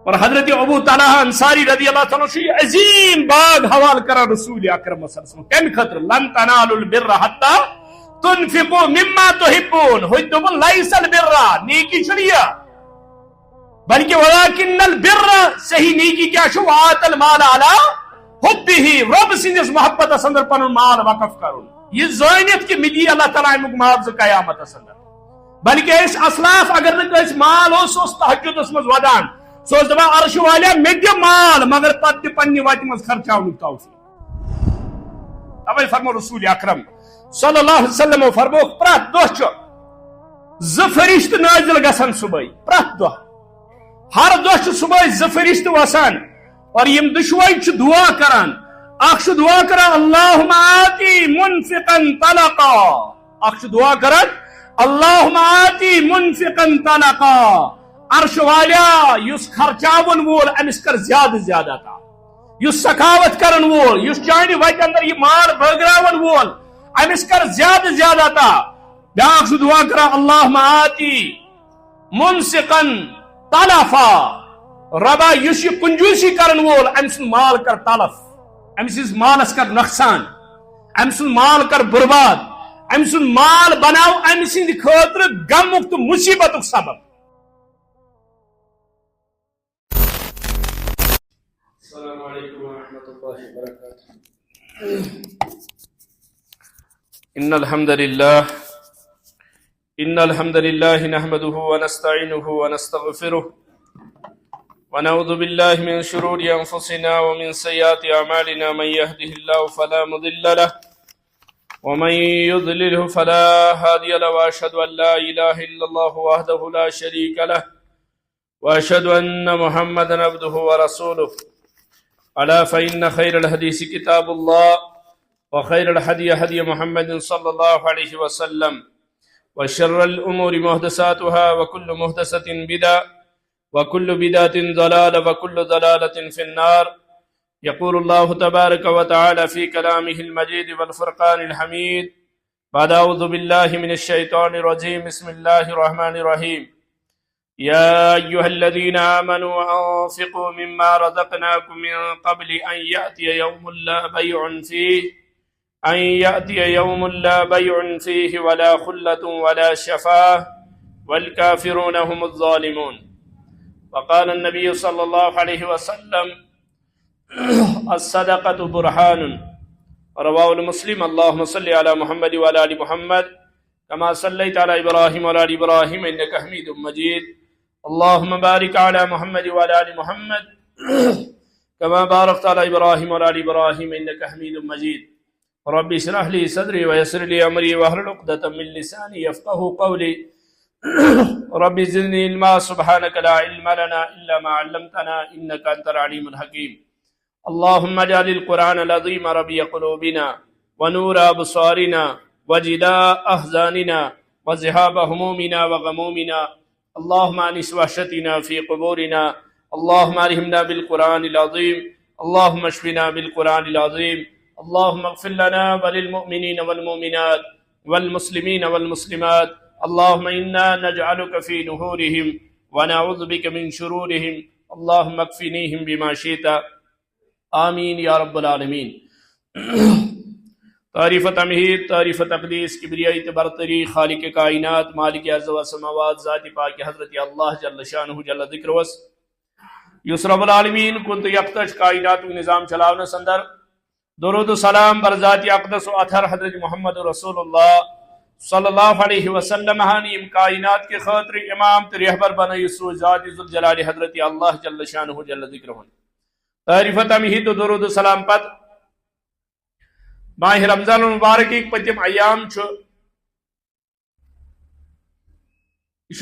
اور حضرت ابو طلحہ انصاری رضی اللہ تعالیٰ عنہ یہ عظیم باغ حوال کرا رسول اکرم صلی اللہ علیہ وسلم کم خطر لن تنالوا البر حتى تنفقوا مما تحبون ہوئی لیس البر نیکی چھڑیا بلکہ ولكن البر صحیح نیکی کیا چھو آت المال علی حبہ رب سندس محبت اندر پنن مال وقف کرن یہ زینت کہ ملی اللہ تعالیٰ امیک معاوضہ قیامت اندر بلکہ اس اسلاف اگر نہ کس مال اس تہجد اس مز ودان سوز دبا عرش والے میں دے مال مگر پتہ پنی وات مز خرچاون توفیق اوے فرمو رسول اکرم صلی اللہ علیہ وسلم فرمو پرت دہ چھ ز فرشت نازل گژھن صبح پرت دہ ہر دہ چھ صبح ز فرشت وسان اور یم دشوئی چھ دعا کران اخ دعا کران اللهم آتی منفقا طلقا اخ دعا کران اللهم آتی منفقا طلقا عرش والا یس خرچاون وول امس کر زیادہ زیادہ تا یس سخاوت کرن وول یس چانہ وتہ اندر یہ مال بگراون وول امس کر زیادہ زیادہ تا بیاکھ دعا کران اللهم آتی منفقا طلفا ربا یس یہ کنجوسی کرن وول امس مال کر تلف امس مالس کر نقصان امس مال کر برباد امس مال بناو امس خاطر غمک تو مصیبت سبب السلام علیکم ورحمۃ اللہ وبرکاتہ ان الحمد للہ نحمده ونستعینه ونستغفره ونعوذ بالله من شرور انفسنا ومن سيئات اعمالنا من يهده الله فلا مضل له ومن يضلله فلا هادي له واشهد ان لا اله الا الله وحده لا شريك له واشهد ان محمدا عبده ورسوله الا فان خير الحديث كتاب الله وخير الهدي هدي محمد صلى الله عليه وسلم وشر الامور محدثاتها وكل محدثة بدعة وكل بدعة ضلالة وكل ضلالة في النار يقول الله تبارك وتعالى في كلامه المجيد والفرقان الحميد بعد أعوذ بالله من الشيطان الرجيم بسم الله الرحمن الرحيم يا أيها الذين آمنوا أنفقوا مما رزقناكم من قبل أن يأتي يوم لا بيع فيه ولا خلة ولا شفاعة والكافرون هم الظالمون وقال النبي صلى الله عليه وسلم الصدقة برهان رواه المسلم اللهم صل على محمد وعلى آل محمد كما صليت على إبراهيم وعلى آل إبراهيم إنك حميد مجيد اللهم بارك على محمد وعلى آل محمد كما باركت على إبراهيم وعلى آل إبراهيم إنك حميد مجيد رب اشرح لي صدري ويسر لي أمري واحلل عقدة من لساني يفقهوا قولي رب زدني علما سبحانك لا علم لنا إلا ما علمتنا إنك أنت العليم الحكيم اللهم اجعل القرآن العظيم ربيع قلوبنا ونور أبصارنا وجلاء أحزاننا وذهاب همومنا وغمومنا اللهم أنس وحشتنا في قبورنا اللهم ألهمنا بالقرآن العظيم اللهم اشفنا بالقرآن العظيم اللهم اغفر لنا وللمؤمنين والمؤمنات والمسلمين والمسلمات اللهم إنا نجعلك في نهورهم ونعوذ بك من شرورهم اللهم اكفنيهم بما شئت آمین یا رب العالمین تعریف تمہید تعریف تقدیس کبریائی برتری خالق کائنات مالک ارض و سماوات ذات پاک حضرت اللہ جل شانہ جل ذکر وس یس رب العالمین کنت یکتش کائنات نظام چلاونس اندر درود و سلام بر ذات اقدس و اطہر حضرت محمد رسول اللہ صلی اللہ علیہ وسلم ہانیم کائنات کے خاطر امام رہبر بنائی سو ذات ذوالجلال حضرت اللہ جل شانہ جل ذکر تعریف تمہید و درود و سلام پت ماہ رمضان المبارک ایک پتم ایام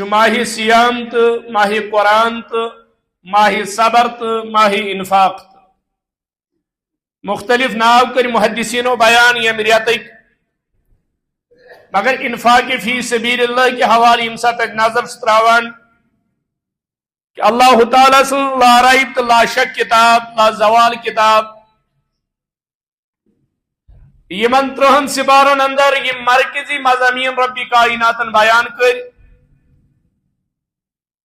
ماہ سیام تو ماہ قرآن تو ماہ صبر تو ماہ انفاق مختلف ناو کر محدثین و بیان یم ریتک مگر انفاق فی سبیل اللہ کے حوالے امسا تک نظر ستراوان کہ اللہ تعالیٰ سے لا ریب لا شک کتاب لا زوال کتاب یمن ترہن سبارن اندر یہ مرکزی مضامین ربی کائناتن بیان کر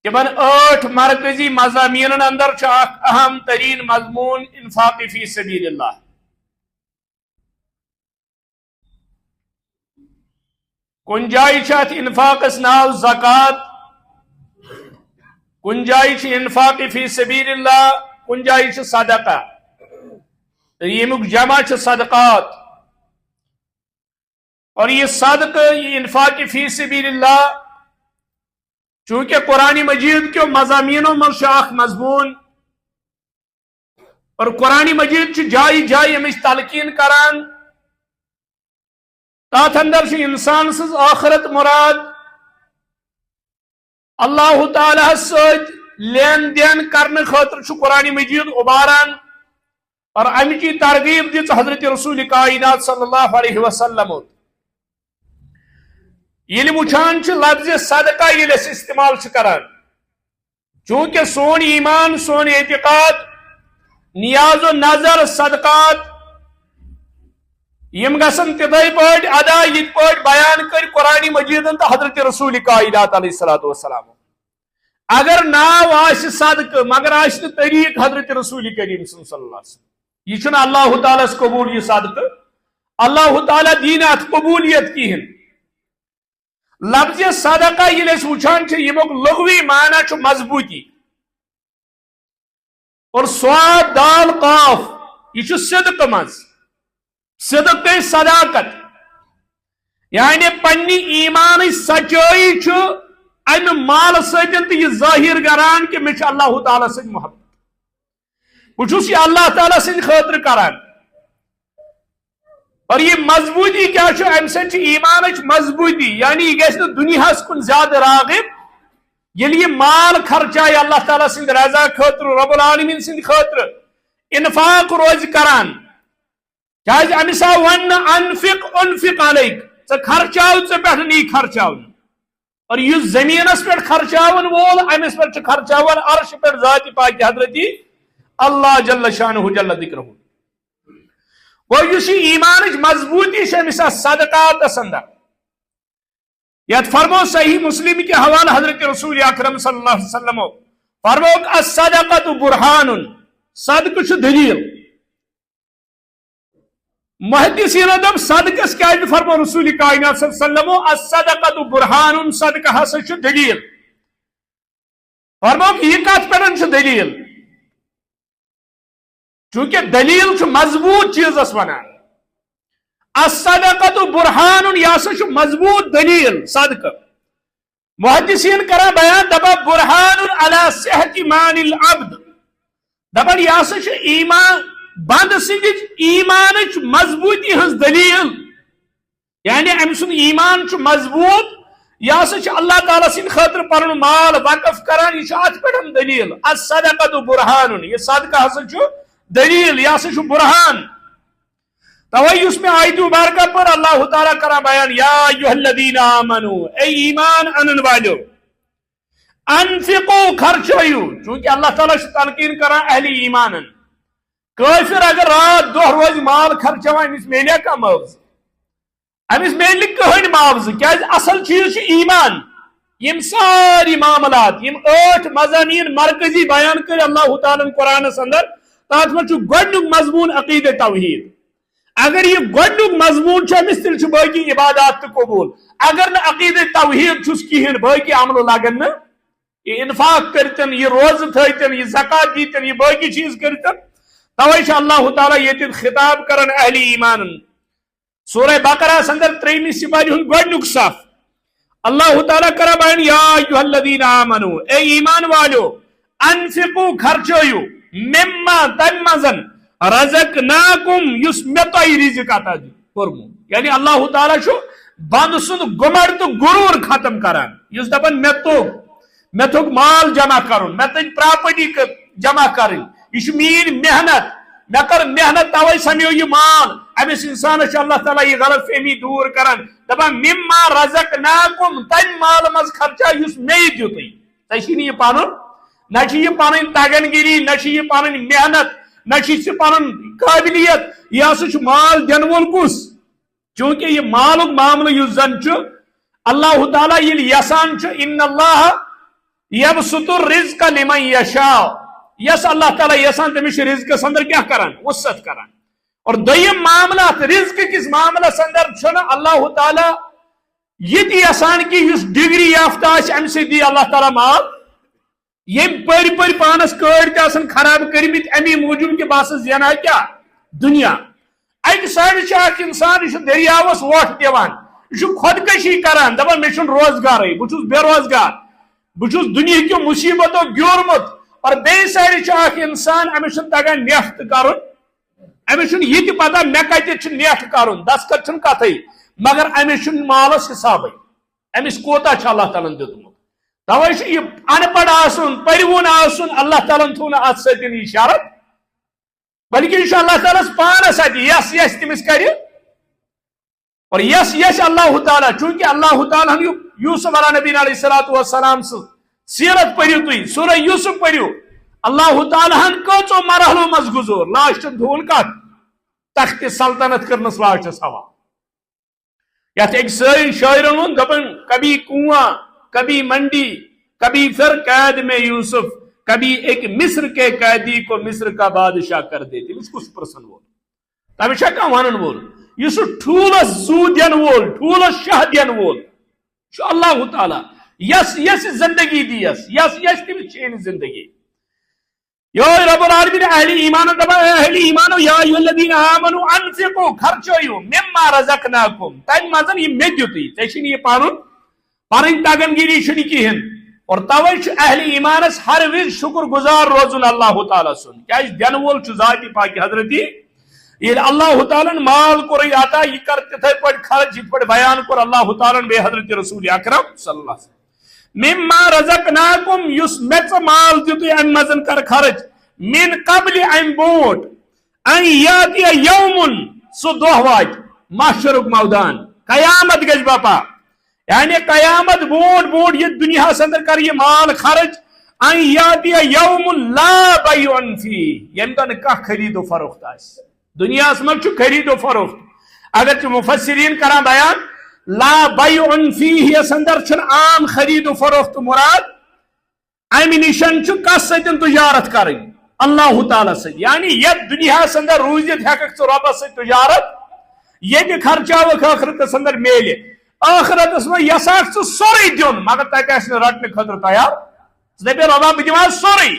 تمن 8 مرکزی مضامین اندر اہم ترین مضمون انفاق فی سبیل اللہ. کن جائے ات انفاقس ناو زکات، کن جائے انفاق فی سبیل اللہ، کن جائے صدقہ، یمیک جمع صدقات. اور یہ صدقہ، یہ انفاق فی سبیل اللہ چونکہ قرآن مجید کے مضامینوں میں اخ مضمون، اور قرآن مجید جائی جائی امچ تلقین کران، تات اندر انسان سز آخرت مراد، اللہ تعالیٰ ست لین دین کرنے خاطر قرآن مجید اباران، اور امچی ترغیب دِژ حضرت رسول کائنات صلی اللہ علیہ وسلم. یل وچھان لفظ صدقہ یل استعمال کران، چونکہ سون ایمان، سون اعتقاد، نیاز و نظر، صدقات یم گسن تدائی پاٹ ادا یت پاٹ بیان کر قرآن مجیدن تو حضرت رسول کائنات علیہ الصلوۃ والسلام. اگر ناو آش صدقہ مگر آش طریق حضرت رسول کریم صلی اللہ علیہ وسلم، یہ چھنا اللہ تعالیٰ اس قبول یہ صدقہ، اللہ تعالیٰ دین ات قبولیت کہن. لفظ صدقہ یل وچھان یمک لغوی معنی مضبوطی، اور صاد دال قاف یہ صدق مز، صدق گئی صداقت، یعنی پنی ایمان سچائی امہ مال ستن تو یہ ظاہر کران کہ میں اللہ تعالیٰ سن محبت، بہت یہ اللہ تعالیٰ سن خاطر کران. اور یہ مضبوطی کیا ام سن ایمان مضبوطی، یعنی یہ گھس دنیا کن زیادہ راغب، یل یہ مال خرچائے اللہ تعالیٰ سند رضا خاطر، رب العالمین سند خاطر انفاق روز کران. کیاز امس آو ون انفق انفق علیک، ژے خرچاو ژے پہ نی خرچاو، اور یہ زمینس پہ خرچاون وول امس پہ خرچاون عرش پہ ذات پاک حضرت اللہ جل شانہ جل ذکرہ. وہ ایمان مضبوطی سے مثلا صدقات اندر یت فرمو صحیح مسلم کے حوالہ حضرت رسول اکرم صلی اللہ علیہ وسلم فرمو الصدقۃ برہان، صدقہ دلیل. محدثین دم صدقس کیا فرمو رسول کائنات صلی اللہ علیہ وسلم الصدقۃ برہان، صدقہ ہسا دلیل. فرمو یہ کت پہ دلیل، چونکہ دلیل مضبوط چیزس ونان. الصدقۃ برہان یہ ہسا مضبوط دلیل صدقہ. محدثین کرا بیان دپا برہان علی صحت مان العبد، دپا یہ ہسا ایمان بند سند ایمان مضبوطی ہز دلیل، یعنی ام سن ایمان مضبوط، یہ ہسا اللہ تعالیٰ سند خاطر پن مال وقف کران، یہ ات پہ دلیل. الصدقۃ برہان، یہ صدقہ ہسا دلیل، یہ ہسا برہان. توئی اس میں آیت مبارکہ پر اللہ تعالیٰ کرا بیان یا ایھا الذین آمنوا، اے ایمان انن والو، انفقوا خرچیو، چونکہ اللہ تعالیٰ تلقین کرا اہل ایمانن. کافر اگر رات دہ روز مال خرچوان امس میلیا کا معاوضہ، امس میل کہین معاوضہ، کیا اصل چیز ایمان. یم ساری معاملات، یم 8 مضامین مرکزی بیان کر اللہ تعالیٰ قرآنس اندر، تات میں گۄڈنیُک مضمون عقیدہ توحید. اگر یہ گۄڈنیُک مضمون امس تیل باقی عبادات تو قبول. اگر نہ عقیدہ توحید چھس کہین باقی عمل لگن نا، یہ انفاق کرتن، یہ روز تھیتن، یہ زکات دیتن، یہ باقی چیز کرتن. توئی اللہ تعالیٰ یہ خطاب کرن اہل ایمان. سورہ بقرہ اندر 3 سپاری ہند گۄڈنیُک صف اللہ تعالیٰ کرا بیان یا ایھا الذین آمنوا، اے ایمان والو، انفقوا خرچیو، مما تم مزن رزقناکم، یس میں تۄہہِ رزق عطا کوٚرمُت. یعنی اللہ تعالیٰ بند سند گمڑ تو غرور ختم کران. یس دپان مے تھوک مال جمع کرن، مے تج پراپرٹی جمع کرن، یہ میری محنت، مے کر محنت توے سمیو یہ مال. امس انسان اللہ تعالیٰ یہ غلط فہمی دور کران، دپان مما رزقناکم، تم مال مز خرچہ یس مے دیُتُے. تۄہہِ چھی نہٕ یہ پنن، نہ یہ پن تگن گیری، نہ یہ پن محنت، نہ یہ پن قابلیت، یہ ہسا مال دن وول کس. چونکہ یہ مالک معاملہ اس زن اللہ تعالیٰ یل یسان ان اللہ یبسط الرزق لمن یشاء یس اللہ تعالیٰ یسان تمس رزقس اندر کیا کران وسعت کران اور دویم معاملات رزق کس معاملس اندر چھنا اللہ تعالیٰ یہ یسان کی اس ڈگری یافتہ ام سے دی اللہ تعالیٰ مال یم پری پری پانس کڑ تن خراب کرمت امی موجود کہ بس زینہ کیا دنیا اکہ سائڈ اخ انسان یہ دریاوس ووٹ دیوان یہ خودکشی کران دپان مے چھن روزگار بہ بے روزگار بہ دنیا کی مصیبتوں گیورمت اور بی سائڈ اخ انسان امس تگان نیٹ کرن امس یہ پتہ مے کتہ نیٹ کرن دستخط چھن کتھے مگر امس مالس حساب امس کوتا اللہ تعالیٰ دیتمت توے یہ ان پڑھ آسن پرون آسن اللہ تعالیٰ تھو نا ات ستن اشارت بلکہ یہ اللہ تعالیٰ پانس ات یس یس تمس کر اور یس یس اللہ تعالیٰ چونکہ اللہ تعالیٰ یوسف علیہ نبی علیہ الصلوۃ والسلام سیرت پڑھو تھی سورہ یوسف پڑھو اللہ تعالیٰ کچو مرحلو مز گزور لاسٹن دھون کت تخت سلطنت کرنس لاسٹس حوالہ یت ایک ساری شاعرن ون دپن کبھی کنواں کبھی منڈی کبھی پھر قید میں یوسف کبھی ایک مصر کے قیدی کو مصر کا بادشاہ کر دیتے اس کس پرسن وول تمشا کا ونن وول یہ ٹھولس زو دین وول ٹھولس شاہ دین وول اللہ تعالیٰ یس یس زندگی دی یس یس یس تم چین زندگی یا رب العالمین اہل ایمان دبا اہل ایمان یا ایھا الذین آمنوا انفقوا خرچیو مما رزقناکم تم مزن یہ میدیتی تشن یہ پارن تگن گیری چھنی کہن اور توے اہل ایمانس ہر وز شکر گزار روزن اللہ تعالیٰ سن کیا دین وول ذات پاک حضرتی یہ اللہ تعالیٰ مال کور عطا یہ کر تتھے پہ خرچ جت پہ بیان کور اللہ تعالیٰ بے حضرت رسول اکرم صلی اللہ علیہ وسلم مما رزقناکم یس مچ مال دیتو ام مزن کر خرچ من قبل ام بوٹ ان یاتی یوم سو دہ وات محشرک مودان قیامت گژھِ باپا یعنی قیامت بوٹ بوٹ یہ دنیا اندر کر یہ مال خرچ ان یاتی یوم لا بیع فی یم دن کا خرید و فروخت آس دنیا من خرید و فروخت اگر مفسرین کران بیان لا بیع فیہ اس اندر چھن عام خرید و فروخت مراد امی نشان کس ستن تجارت کریں اللہ تعالیٰ سے یعنی یہ دنیا اندر روزت ہیکھ ربس سے تجارت یہ خرچاوک آخرت اندر میلے آخرت میں یساک سوری دن مگر تک رٹنے خطر تیار دپے ربا بہ دما سوری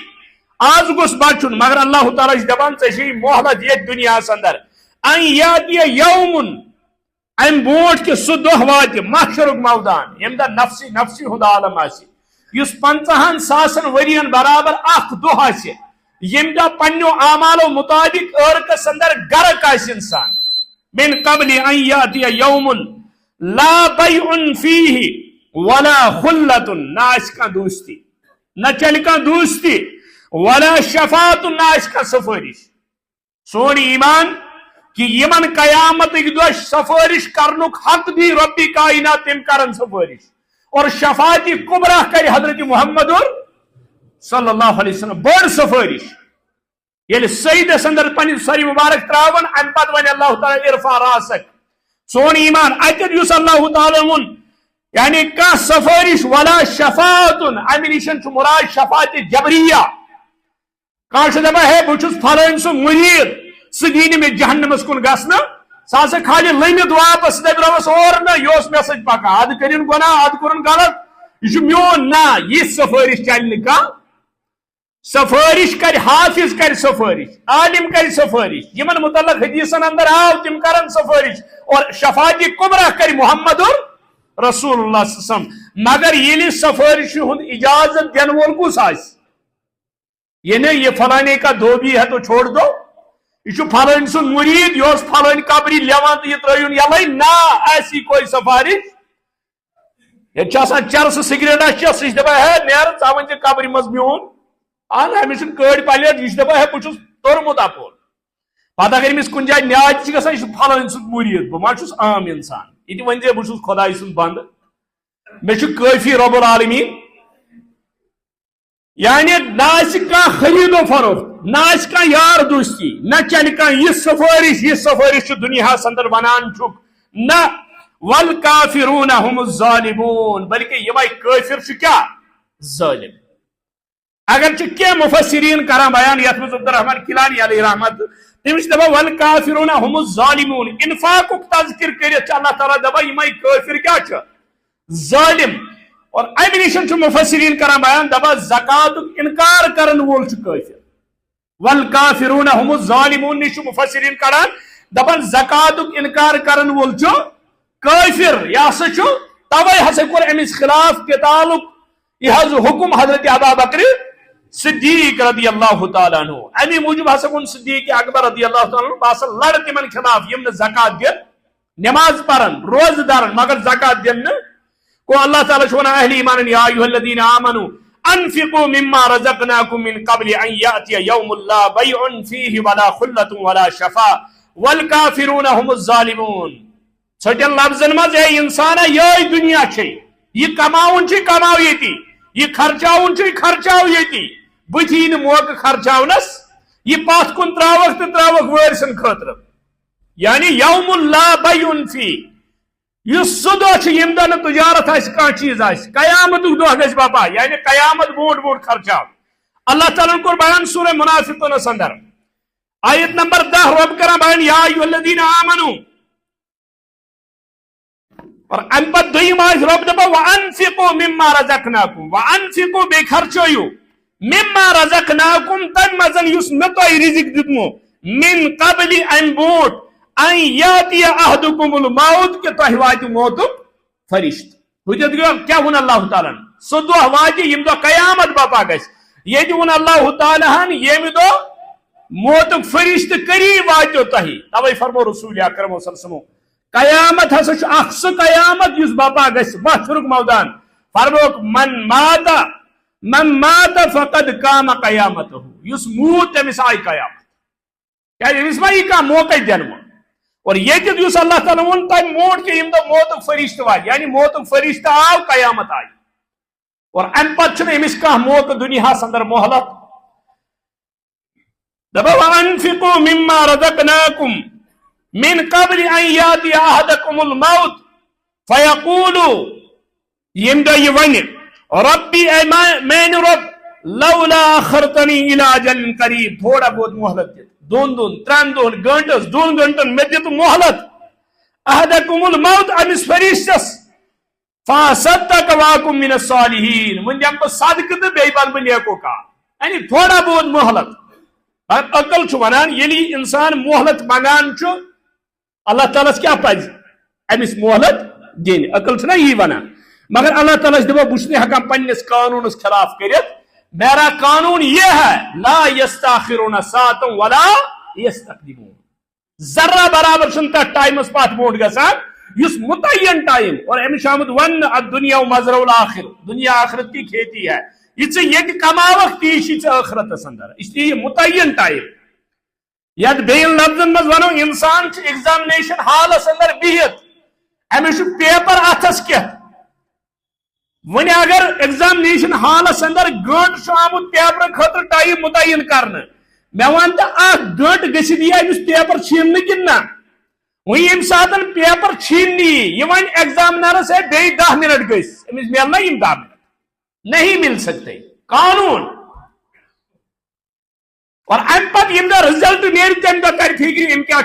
آج گوس بچن مگر اللہ تعالیٰ دپان ژے محلت یہ دنیا اندر ان یاتی یوم ام بوٹ کہ سہ دہ وات محشرک مودان یم دہ نفسی نفسی ہند عالم آس 50,000 ورین برابر اخ دہ آس یم دہ پنو اعمالو مطابق ارکس اندر گرک آس انسان من قبل ان یاتی یوم لا بیع فیہ ولا خلت نہ آس کان دوستی نہ چل کان دوستی ولا شفاعت نہ آس کان سفارش سون ایمان کہ یمن قیامت دہ سفارش کرنک حق دی ربی کائنات تم کرن سفارش اور شفاعت کبرا کر حضرت محمد صلی اللہ علیہ وسلم بڑ سفارش یل سید اندر پن سری مبارک تراون ام پتہ ون اللہ تعالی ارفع راسک سون ایمان اتر یس اللہ تعالی ون یعنی کا سفارش ولا شفاعت ام نشن مراد شفاعت جبریہ کان دپا ہے بچس فلان سو مرید سہ دین میں جہنمس کن گھنا سا خالی لمت واپس دپ روس اور نا یہ مے سی پکان اد کرن گناہ اد کورن غلط یہ میون نا یہ سفارش چل کان سفارش کر حافظ کر سفارش عالم کر سفارش یمن متعلق حدیثن اندر آو تم کرن سفارش اور شفاعت کبرا کر محمد رسول اللہ صلی اللہ علیہ وسلم مگر یہ سفارش ہند اجازت دین وول کس آس یہ نہیں یہ فلانے کا دھوبی ہے تو چھوڑ دو یہ فلان سن مرید یہ فلان قبری لیوان تو یہ ترون یلے نا ایسی کوئی سفارش یہ چرس سگریٹ چس یہ دپا ہے نیر ژا ون قبر مز میون آن امس کڑ پلیٹ یہ دپا ہے بچس تورمت اپور پتہ اگر امس کن جائے نیاد گا یہ فلان سن مرید بہ ما چھس عام انسان یہ ون بہ چھس خدائی سن بند مے کافی رب العالمین یعنی نہ خرید و فروخت نہ یار دوستی نہ چل یہ سفارش دنیا اندر ونان چھک نہ والکافرون هم الظالمون بلکہ یہ کافر کیا ظالم. اگرچہ کیا مفسرین کران بیان یتھ مز عبدالرحمن کیلانی علیہ رحمت تمس دپا والکافرون هم الظالمون انفاق تذکر کرت اللہ تعالیٰ دپا یمے کافر کیا چھ ظالم. اور امہ نشن مفسرین کران بیان دپا زکات انکار کرن وول چھ کافر. والکافرون هم الظالمون نش مفسرین کران دپان زکات انکار کرن وول چھ کافر. یہ ہسا چھ توے ہسا کور امس خلاف کے تعلق یہ حکم حضرت ابو بکر صدیق رضی اللہ تعالیٰ عنہ. امی موجب ہسا کن صدیق اکبر رضی اللہ تعالیٰ عنہ باسا لڑ تمن خلاف یم زکات دین نماز پرن روز دارن مگر زکات دین کو. اللہ تعالیٰ چھونا اہل ایمان یا ایھا الذین آمنوا انفقوا مما رزقناکم من قبل ان یأتی یوم لا بیع فیہ ولا خلۃ ولا شفاء والکافرون هم الظالمون. چھٹن لفظن مز اے انسانا یہ دنیا چھ یہ کماؤن چھ کماو یتی یہ خرچاؤن چھ خرچاو یتی بتھی موقع خرچاونس یہ پات کن تراوک تو تراوک وارسن خاطر یعنی یوم لا بیع فی یہ سہ دہ یم دہ تجارت کھانا چیز قیامت دہ گھس باپا یعنی قیامت بوٹ بوٹ خرچاو. اللہ تعالیٰ کور بیان سورہ منافقون اندر آیت نمبر 10 رب کران بیان یا ایھا الذین آمنوا. اور ام پت دویم آیت رب دپا وانفقوا مما رزقناکم وانفقوا بے خرچویو مما رزقناکم تم مزن یس مے تہ رزق دتمو من قبل ان بوٹ ان یاتی احدکم الموت کہ تہ وات موتک فرشت. حجت گو کیا ون اللہ تعالیٰ سہ دہ وات یم دہ قیامت باپا گژھِ یہ ون اللہ تعالیٰ یم دہ موتک فرشت قریب واتو تہ. توے فرمو رسول اکرم صلی اللہ علیہ وسلم قیامت ہسا اخ سہ قیامت یس باپا گژھِ محشرک میدان فرموک من مات فقد قام قیامتہ یس موت تمس آئی قیامت کیا امس ما یہ کھانا موقع دینو. اور یہ یس اللہ تعالیٰ ون تم موت کہ یم دہ موتک فرشت وات یعنی موتک فرشت آو قیامت آئی. اور ام پتہ امس کھانا موقع دنیا اندر مہلت دپا وانفقوا مما رزقناکم من قبل ان یاتی احدکم الموت فیقول یم دہ یہ ون ربی اے مین رب لولا اخرتنی الى اجل قریب تھوڑا بہت مہلت دت دون ترین دون گھنٹس 2 گھنٹن میں دت مہلت احدکم الموت امس فرشتس فاصدق واکم من الصالحین ون دم صدقہ تو بیٚیہِ بن بہ نیکو کار یعنی تھوڑا بہت مہلت. عقل چھ ونان یلی انسان مہلت منگان چھ اللہ تعالیٰ کیا پز امس مہلت دین عقل چھنا یہ ونان مگر اللہ تعالیٰ دپا بہ ہکان پنس قانونس خلاف کرت میرا قانون یہ ہے لا یستاخرون ساعتا ولا یستقدمون. ذرہ برابر چھ تر ٹائمس پات برونٹ گژھان اس متعین ٹائم. اور امس آمد ون الدنیا مزرع الاخر دنیا آخرت کی کھیتی ہے یہ یہ کماوک تی آخرتس اندر اس لیے یہ متعین ٹائم. یت بین لفظن مز ونو انسان ایگزامنیشن ہالس اندر بہت امس پیپر اتھس کت ون اگر ایگزامنیشن ہالس اندر گنٹ آمت پیپر خاطر ٹائم متعین کرنے مے ون تو اخ گنٹ گھت یہ امس پیپر چھین کن نا وی یم سات پیپر چھین یہ ون ایگزامنرس ہے بیٚیہِ 10 منٹ گھس امس ملنا یم 10 منٹ نہیں مل سکتے قانون. اور ام پتہ یم دہ رزلٹ نیرِ تمہ دہ کر فکر ام کیا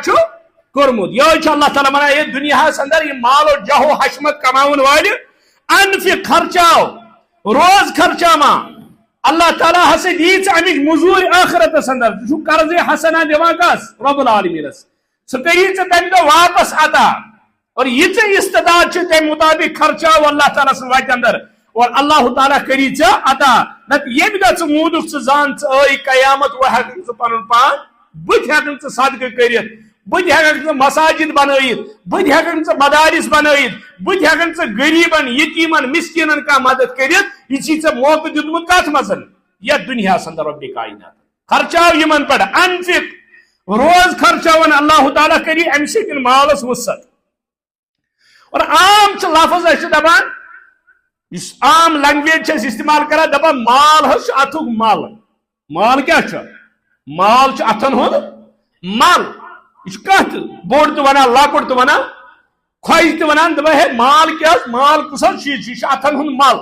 کورمت. یہ اللہ تعالیٰ ونان یہ دنیا اندر یہ مال و جہو حشمت کماون وال انفق خرچاو روز خرچاما اللہ تعالیٰ ہسا دیت امچ مزور آخرتس اندر ژٕ قرض حسنہ دِوان کس رب العالمینس سہ کری ژے تمہ دہ واپس عطا. اور یہ ژے استعداد چھ تمہ مطابق خرچاو اللہ تعالیٰ سن وتہ اندر اور اللہ تعالیٰ کری ژے عطا. نت یم دہ ژٕ مودک ژٕ زان ژٕ آئی قیامت و ہیکن ژٕ پنن پان بت ہیکن ژٕ صدقہ کرت بت ہیکن ژٕ مساجد بنائت بت ہیکن ژٕ مدارس بنائت بت ہیکن ژٕ غریبن یتیمن مسکینن کا مدد کرت. یہ چھی ژے موقع دیتمت کت مزن یتھ دنیا اندر رب کائنات خرچاو یمن پہ انفق روز خرچاون اللہ تعالیٰ کری امہ سۭتۍ مالس وسعت. اور عام چھ لفظ اس دپان اس عام لینگویج استعمال کران دپان مال حس اتھک مال. مال کیا مال اتھن ہند مال یہ کت بوڑ تو ونان لکٹ تو ونان خوج تو ونان دپان ہے مال کیا مال کس چیز یہ اتھن ہند مال.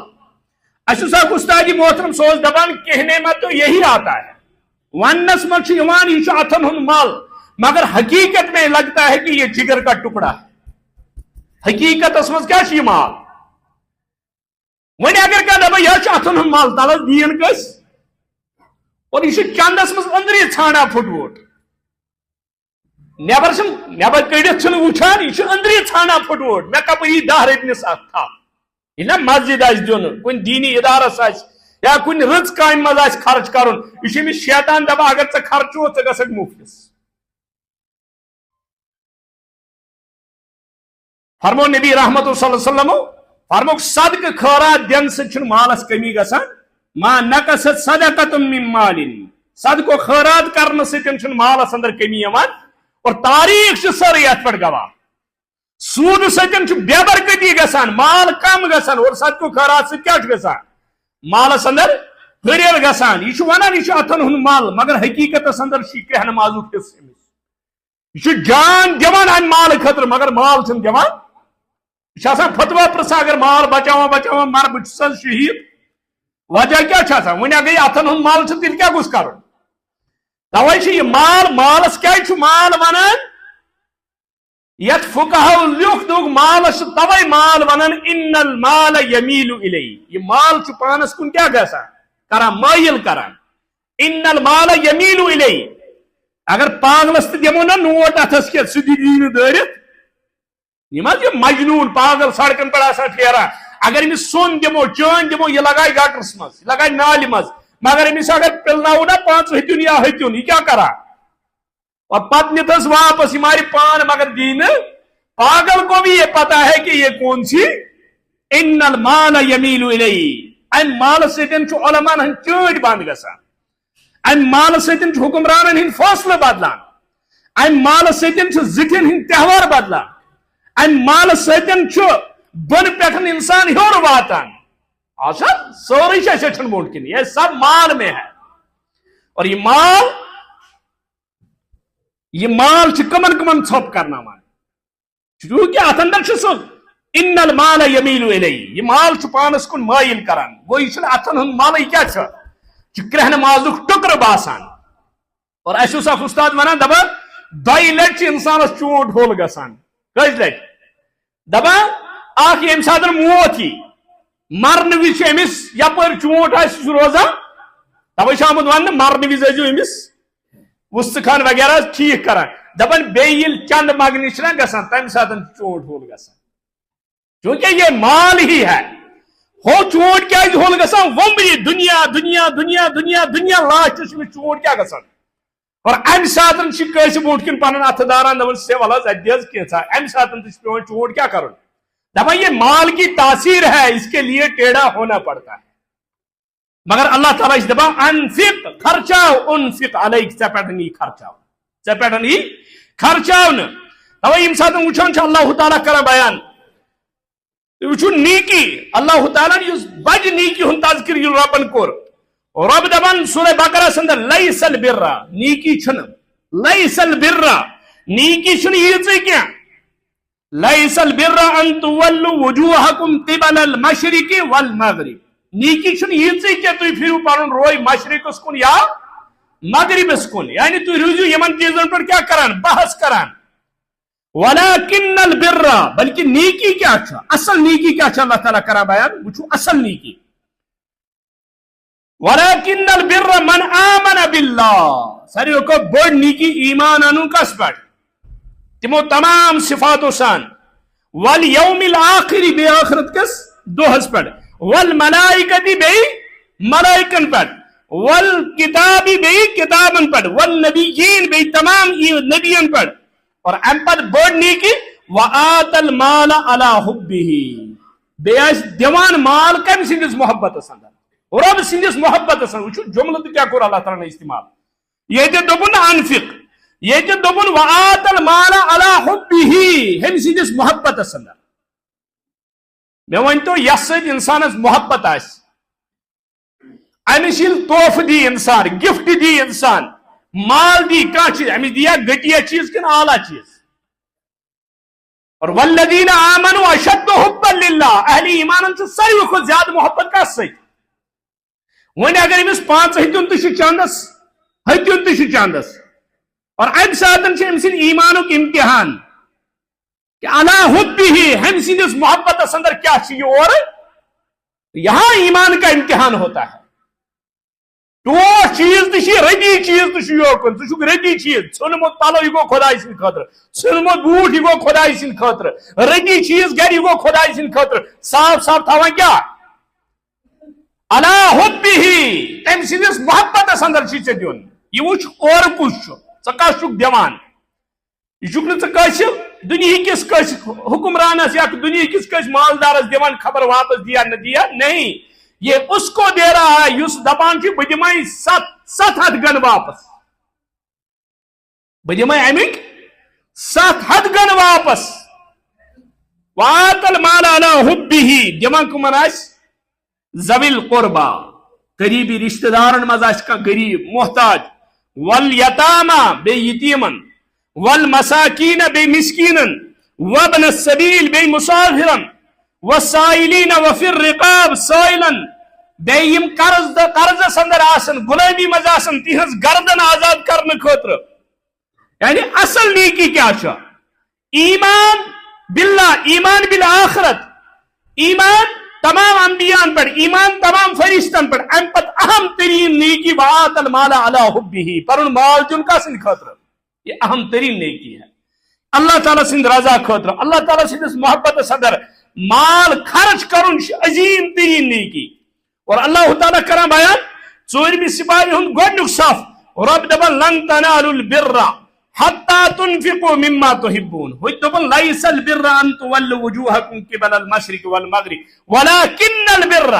اشوسا استاد محترم سوز دبان کہنے میں تو یہی آتا ہے ونس مچ ایمان یہ اتن ہند مال مگر حقیقت میں لگتا ہے کہ یہ جگر کا ٹکڑا ہے حقیقت اس مز کیا یہ مال ون اگر کہ دپا یہ اتن ہند مال تلس دین کس اور یہ چندس مز اندری ژھانڈا پھٹ وٹ نبر کڑت وچان یہ اندری ژھانڈا پھٹ وٹ مے کپ یہ 10 رۄپیس اکھ تھا یہ نا مسجد دن کن دینی ادارس یا کن رز کام مز خرچ کرن یہ امس شیطان دپا اگر ژے خرچو ژے گژھکھ مفلس فرمو نبی رحمت صلی اللہ علیہ وسلم فرمو صدقہ خیرات دن سے مالس کمی گژھان ما نقصت صدقۃ من مال صدقہ خیرات کرنے سے مالس اندر کمی یوان اور تاریخ ساری ات پہ گواہ سود ستن بے برکتی گژھان مال کم گژھان اور صدقہ خیرات سے کیا گژھان مالس اندر ہریر گژھان یہ ونان یہ اتن ہند مال مگر حقیقت اندر کرہ نمازک حصہ یہ جان دان ام مال خطر مگر مال چھ دان یہ فتوا پرسا اگر مال بچاو مر بہ شہید وجہ کیا ون اگر اتن ہند مال تیل کیا گوس کر توے یہ مال مالس کیا مال ونان یت فقہو لیوکھ دوک مالس توے مال ونان ان المال یمیل الی یہ مال پانس کن کیا گژھان کران مائل کران ان المال یمیل الی اگر پاگلس تہ دمو نا نوٹ اتھس کے سہ دی دٲرِتھ یہ مجنون پاگل سڑکن پہ آسان پھیران اگر امس سون دمو چٲنۍ دمو یہ لگائے گٹرس مز یہ لگائے نالہِ مز مگر امس اگر پلناو نا 5 ہتن یا ہتن یہ کیا کران اور پت نتس واپس یہ ماری پان مگر دین پاگل کو بھی یہ پتا ہے کہ یہ کون سی ان المال یمیل الی ام مال سۭتۍ چھُ علماءن ہن چٲٹۍ بند گژھان ام مال سۭتۍ چھُ حکمرانن ہند فٲصلہٕ بدلان ام مال سۭتۍ چھُ زِٹھٮ۪ن ہند تہوار بدلان ام مال سۭتۍ چھُ بن پٮ۪ٹھ انسان ہیوٚر واتان اچھا سورُے چھُ اَسہِ أچھن برونٛٹھ کِنۍ یہ سب مال میں ہے اور یہ مال کمن کمن ژھۄپ کرناوان چونکہ اتھ اندر سہ ان المال یمیل الی یہ مال پانس کن مائل کران گو یہ اتن ہند مال کیا کرہ نمازک ٹکر باسان اور اس اخ استاد ونان دپا 2 لٹہ انسانس چونٹ ہول گژھان کٔژِ لٹہِ دپان اخ ییٚمہِ ساتہٕ موت یی مرن وز امس یپر چونٹ آسہِ روزان توے آمت ون مرن وز ٲسۍزیو امس وستخان وغیرہ ٹھیک کران دپان بیل چند مگنی چھ گژھان تمہ سات چونٹ ہول گژھان چونکہ یہ مال ہی ہے ہو چونٹ کیا ہول گژھان ومبری دنیا دنیا دنیا دنیا دنیا لاسٹس چونٹ کیا گژھان اور ام سات کٲنٛسہِ برونٛٹھ کن پن اتھ داران دپان سے ول حظ اتہِ دِ کینٛژھا ام سات پیوان چونٹ کیا کرن دپان یہ مال کی تاثیر ہے اس کے لیے ٹیڑھا ہونا پڑتا ہے مگر اللہ تعالیٰ دپان انفق خرچاو انفق علیک ژے پٮ۪ٹھ یی خرچاو ژے پٮ۪ٹھ یی خرچاونہٕ توے ییٚمہِ ساتہٕ وٕچھان چھِ اللہ تعالیٰ کران بیان تُہۍ وٕچھِو نیکی اللہ تعالیٰ یُس بجہِ نیکی ہُنٛد تذکر ییٚلہِ رۄبن کوٚر رۄب دپان سورہ بقرہس اندر لیس البر نیکی چھنہٕ لیس البر نیکی چھنہٕ ییٖژٕے کینٛہہ لیس البر ان تولوا وجوہکم قبل المشرق والمغرب نیکی چھنہٕ ییٖژٕے کینٛہہ تُہۍ پھِرِو پنُن روے مشرقس کُن یا مغربس کن یعنی تُہۍ روٗزِو یِمن چیٖزن پٮ۪ٹھ کیٛاہ کران بحث کران ولکن البر بلکہ نیکی کیا چھِ اصل نیکی کیا چھِ اللہ تعالیٰ کران بیان وٕچھِو اصل نیکی ولکن البر من آمن باللہ ساروی کھۄتہٕ بٔڑ نیکی ایمان انُن کس پٮ۪ٹھ تمو تمام صفاتو سان والیوم الآخر بے آخرت کس دۄہس پٮ۪ٹھ والملائکتی بیٚیہِ ملائکن پٮ۪ٹھ والکتابی بیٚیہِ کتابن پٮ۪ٹھ والنبیین بیٚیہِ تمام نبیین پٮ۪ٹھ اور ام پتہٕ بٔڑ نیکی وآت المال علی حبہ بیٚیہِ آسہِ دِوان مال کمہِ سٕنٛدِس محبتس اندر رب سٕنٛدِس محبتس اندر وٕچھِو جملہٕ تہِ کیٛاہ کوٚر اللہ تعالیٰ ہن استعمال ییٚتہِ دوٚپُن انفق ییٚتہِ دوٚپُن وآت المال علی حبہ ہیٚمہِ سٕنٛدِس محبتس اندر مےٚ ؤنۍتو یس سۭتۍ انسانس محبت آسہِ امس ییٚلہِ تحفہٕ دی انسان گفٹ دی انسان مال دی کانٛہہ چیٖز امس دیا گٹیا چیٖز کِنہٕ اعلیٰ چیٖز اور والذین آمنوا اشد حبا للہ اہل ایمانن چھِ ساروی کھۄتہٕ زیادٕ محبت کس سۭتۍ ون اگر امس 5 ہتن تو چندس ہتن تو چندس اور ام سات ام سند ایمانک امتحان کہ علی حبہ ہم سندس محبت اندر کیا یہ اور یہاں ایمان کا امتحان ہوتا ہے ٹوٹ چیز تھی ردی چیز تھی یوکن ثہ ردی چیز ژھنمت پلو یہ گو خدائی سند خاطر ژھنمت بوٹ یہ گو خدائی سند خاطر ردی چیز گر یہ گو خدائی سند خاطر صاف صاف تھوان کیا علی حبہ تم سندس محبت اندر ژے دین یہ وچ اور کس ژٕ کس چھُکھ دِوان یہ چھُکھ نہٕ ژٕ کٲنٛسہِ دنیا کس کس حکمرانس یا دنیا کس کس مالدارس دیوان خبر واپس دیا نہ دیا نہیں یہ اس کو دے رہا ہے یس دپان کی بہ دمائی 700 گن واپس بہ دمائی امک 700 گن واپس وآت المال علی حبہ دمان کمن آس ذوی القربا قریبی رشتہ دارن مز آس کا غریب محتاج والیتاما بے یتیمن والمساکین بے مسکینن وابن السبیل بے مسافرن والسائلین وفی الرقاب سائلن بے یم قرض سندر آسن غلامی مز آسن تہذ گردن آزاد کرنے خاطر یعنی اصل نیکی کیا چھا ایمان باللہ ایمان بالآخرت ایمان تمام انبیاء پر ایمان تمام فرشتن پر ام پت اہم ترین نیکی وآت المال علی حبہ پر مال جن کا سن خاطر یہ اہم ترین نیکی ہے اللہ تعالیٰ سند رضا خاطر اللہ تعالیٰ سندس محبت صدر مال خرچ کرن عظیم ترین نیکی اور اللہ تعالیٰ کرا بیان ژوٗرمہِ سپارِ ہُنٛد گۄڈنیُک صف رب دپان لن تنالوا البر حتى تنفقوا مما تحبون ہوٚتہِ دوٚپُن ليس البر ان تولوا وجوهكم قبل المشرق والمغرب ولكن البر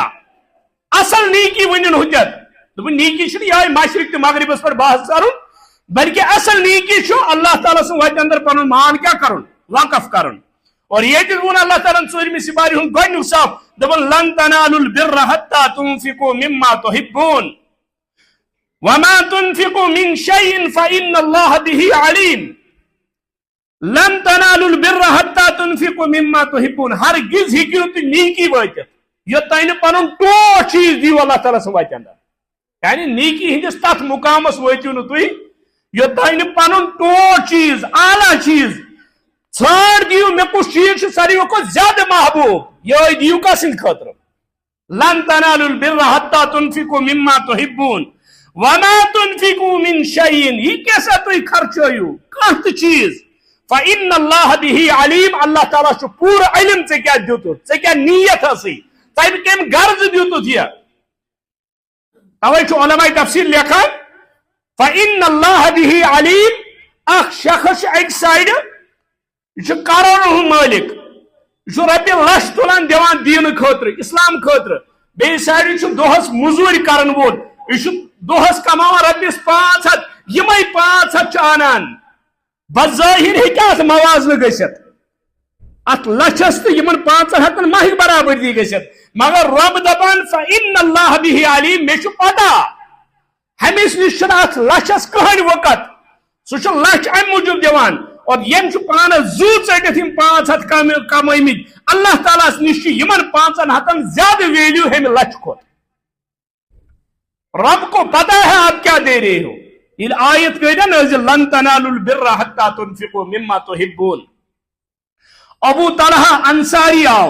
اصل نیکی ونن حجت دوٚپُن نیکی چھنہٕ یہے مشرق تہٕ مغربس پٮ۪ٹھ بحث کرُن بلکہ اصل نیکی چھُ اللہ تعالیٰ سُنٛد وتہِ اندر پنُن مان کیا کرُن وقف کرُن اور یہ وون اللہ تعالیٰ ژوٗرمہِ سپارِ ہُنٛد گۄڈنیُک صف دپان لن تنالوا البر حتى تنفقوا مما تحبون وما تنفقوا من شيء فإن الله به عليم لن تنالوا البر حتى تنفقوا مما تحبون ہرگز ہیکو تُہۍ نیکی وٲتِتھ یوٚتانۍ نہٕ پنُن ٹوٹھ چیز دیو اللہ تعالیٰ سٕنٛدِ وتہِ اندر یعنی نیکی ہندس تتھ مقامس وٲتِو نہٕ تُہۍ یوٚتانۍ نہٕ پنُن ٹوٹھ چیز اعلیٰ چیز ژھانڈ دیو مےٚ کُس چیز چھُ ساروٕے کھۄتہٕ زیادٕ محبوب یہے دیو کس سٕنٛدِ خٲطرٕ لن تنالوا البر حتى تنفقوا مما تحبون وما تنفقوا من شيء یہ کیسا تُہۍ خرچٲیِو کانٛہہ تہِ چیز فإن الله به عليم اللہ تعالیٰ چھُ پوٗرٕ علم ژےٚ کیٛاہ دیُتُتھ ژےٚ کیٛاہ نیت ٲسٕے ژےٚ کمہِ غرض دیُتُتھ یہِ توے چھُ علماء تفسیر لیکھان فإن الله به عليم اکھ شخص چھُ اکہِ سایڈٕ یہ چھُ کروڑن ہُنٛد مٲلِک یہ چھُ رۄپیہِ لچھ تُلان دِوان دیٖنہٕ خٲطرٕ اسلام خٲطرٕ بیٚیہِ سایڈٕ چھُ دۄہس موٚزوٗرۍ کرن وول یہ چھُ دۄہس کماوان رۄپیس 500 یمے 500 چھُ انان بظاہر ہیٚکہِ اتھ موازنہٕ گٔژھِتھ ات لچھس تہٕ یمن 500 ما ہیٚکہِ برابردی گٔژھِتھ مگر رب دپان فإن الله به عليم مےٚ چھُ پتہ ہمِس نِش چھُنہٕ اتھ لچھس کٕہٕنۍ وقت سُہ چھُ لچھ امہِ موٗجوٗب دِوان اور یم چھُ پانس زو ژٔٹِتھ یم 500 کمٲمٕتۍ اللہ تعالیٰ نِش چھُ یمن 500 زیادہ ویلیو ہمہِ لچھ کھۄتہٕ رب کو پتا ہے آپ کیا دے رہے ہو یہ آیت کہہ نا نازل لن تنالوا البر حتى تنفقوا مما تحبون ابو طلحہ انصاری آو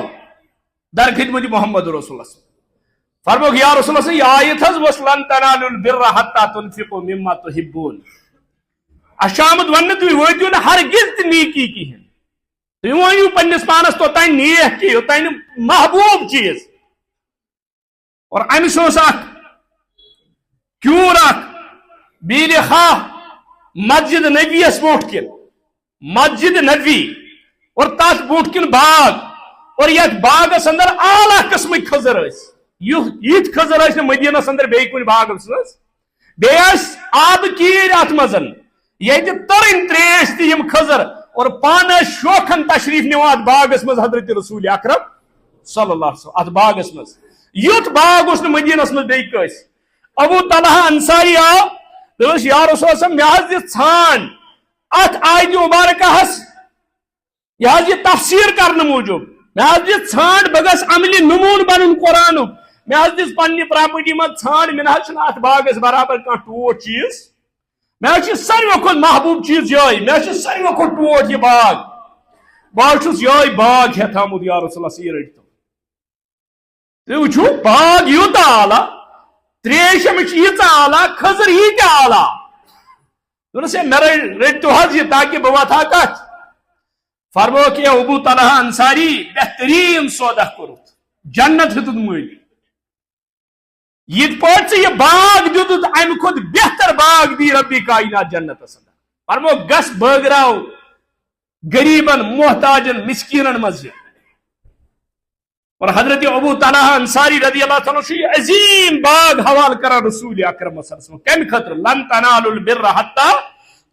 در خدمت محمد رسول اللہ فرموک یا رسول اللہ یہ آیت حض وس لن تنالوا البر حتى تنفقوا مما تحبون اشامت ون تھی ویتو نا ہرگز تہ نیکی کہین تھی ونیو پنس پانس توتان نیک کی توتان محبوب چیز اور امس کیور بیل خواہ مسجد نبی اس بوٹ کن مسجد نبی اور تس بوٹ کن باغ اور یت باغس اندر اعلیٰ قسم خزر یت خزر مدینس اندر بی کن باغس بیس آب کیر ات مزن یہ ترن تریش تم خزر اور پانس شوخن تشریف نوان باغس مز حضرت رسول اکرم صلی اللہ علیہ وسلم ات باغس مز یت باغ اس مدینس مز بی کس ابو طلحہ انصاری آو دس یا رسول اللہ مے حض یہ ژھانڈ ات آیت مبارکہ ہس یہ تفسیر کرنے موجود مے حض یہ ژھانڈ بہ گژھِ عملی نمون بنن قرآنک میں دس پنہ پراپرٹی من ژھانڈ مے ات باغس برابر کھانا ٹوٹ چیز مے ساروی کھت محبوب چیز یہ مے ساروی کھت ٹوٹ یہ باغ بہت یہ باغ ہے تھامت یا رسول اللہ یہ رٹو تھی وچو باغ یوتہ اعلیٰ تریش امچ ییژہ اعلیٰ کھزر ییتہ اعلیٰ دس مے رٹو حض یہ تاکہ بہ واتھا کت فرمو کہ ابو طلحہ انصاری بہترین سودہ کورت جنت ہتت ملی یہ پہ یہ باغ دت امہ کھت بہتر باغ دی ربی کائنات جنت اندر فرمو گس بٲگراو غریبن محتاجن مسکینن مز اور حضرت ابو طلحہ انصاری رضی اللہ عنہ یہ عظیم باغ حوالہ کران رسول اکرم صلی اللہ علیہ وسلم کم خطر لن تنالوا البر حتى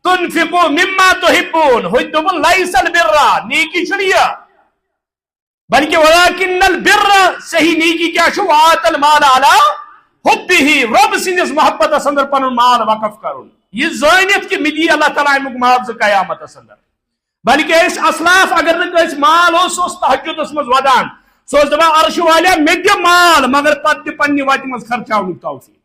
تنفقوا مما تحبون ہوئی لیس البر نیکی چھنیا بلکہ ولكن البر صحیح نیکی کیا چھو آت المال علی حبہ رب سندس محبت اندر پن مال وقف کرن یہ زانت کہ مدی اللہ تعالیٰ امیک معاوضہ قیامت اندر بلکہ اس اسلاف اگر نہ مال اس تہجدس مز ودان سو دپان عرش والیا مے دِ مال مگر پتہ پنہ وتہ مز خرچاونک توفیق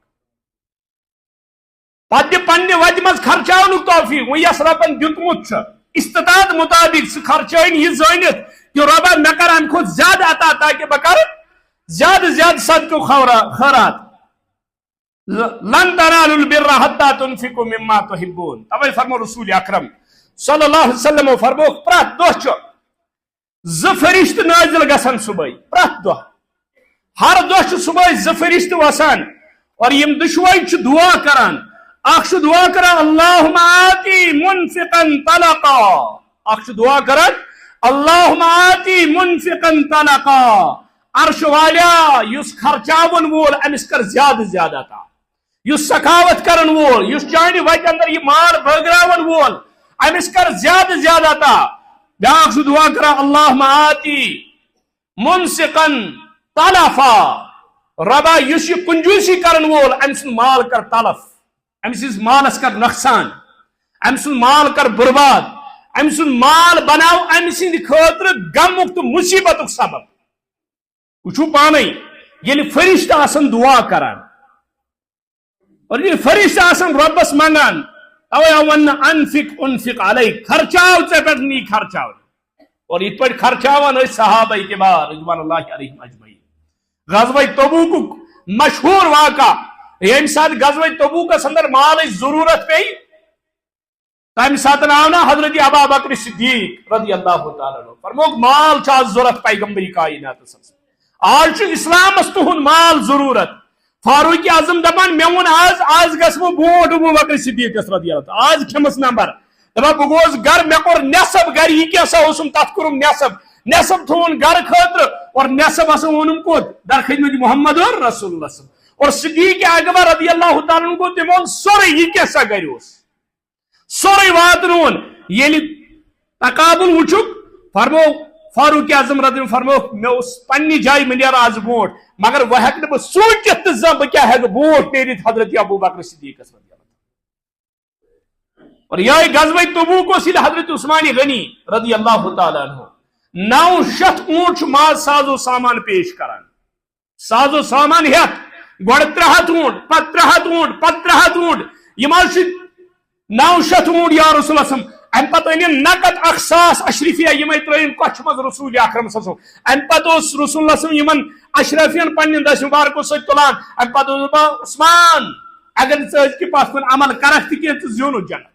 پتہ پنہ وتہ مز خرچاونک توفیق وہ یس ربن دیتمت استطاعت مطابق سہ خرچائن یہ زانت کہ ربا مے کر امہ کھت زیادہ عطا تاکہ بہ کر زیادہ زیادہ صدقہ خیرات لن تنالوا البر حتى تنفقوا مما تحبون توے فرمو رسول اکرم صلی اللہ علیہ وسلم فرمو پرت دہ ز فرشت نازل گسن صبح پرت دہ ہر دہ صبح ز فرشت وسان اور یم دشوئی دعا کران اخ دعا کران اللہم آتی منفقا طلقا اخ دعا کران اللہم آتی منفقا طلقا عرش والیا یس خرچاون وول امس کر زیادہ زیادہ تا یس سخاوت کرن وول یس چانہ وتہ اندر یہ مال بٲگراون وول امس کر زیادہ زیادہ تا بیاکھ دعا کرا اللہم آتی منسقا طلفا ربا یس یہ کنجوسی کرن وول امس مال کر طلف امس مالس کر نقصان امس مال کر برباد امس مال بناو امس خاطر غمک تو مصیبتک سبب وچھو پانے یل فرشتہ آسن دعا کران اور یہ فرشتہ آسن ربس منگان انفق علیک خرچاو ژے پہ نی خرچاو اور یہ پہ خرچاوان صحابہ کبار رضوان اللہ علیہم اجمعین غزوہ تبوک مشہور واقعہ یم سات غزوہ تبوکس اندر مال ضرورت پی تمہ سات آو نا حضرت ابا بکر صدیق رضی اللہ تعالیٰ عنہ فرموک مال چھ ضرورت پیغمبر کائنات آج اسلامس تہن مال ضرورت فاروق اعظم دپان مے ون آز گھس بوٹ ابو بکر صدیق رضی اللہ آج کھمس نمبر دپان بہ گوس گر مے کور نصب گر یہ کیسا اوسم تت کورم نصب تھون گر خاطر اور نصب ہسا اونم کوت در خدمت محمد رسول اللہ صلی اللہ اور صدیق اکبر رضی اللہ تعالیٰ عنہ کو تمون سورے یہ کیسا گر سورے واتنون یل تقابل وچک فرمو فاروق اعظم رضی اللہ فرمو میں اس پنی جائی میں نیرا آز بوٹ مگر وہ ہیک نہ سوچت زا بہ کیا ہے بوٹ نیرت حضرت ابو بکر صدیق رضی اللہ اور یہ غزوہ تبوک کو سید حضرت عثمان غنی رضی اللہ تعالی عنہ 900 اونٹ ماز ساز و سامان پیش کران ساز و سامان ہیت گوڑ 300 اونٹ پت 300 اونٹ پت 300 اونٹ یہ ماز 900 اونٹ یا رسول اللہ ام پتہ ان نقد اخصاص اشرفیہ یمے ترین کچھ مز رسول اکرم صلی اللہ علیہ وسلم ام پتہ رسول اللہ صلی اللہ علیہ وسلم یمن اشرفین پنن دس مبارک ست تلان ام پتہ عثمان اگر ژٕ کی پاس کن عمل کرکھ تہ کی زیون جنت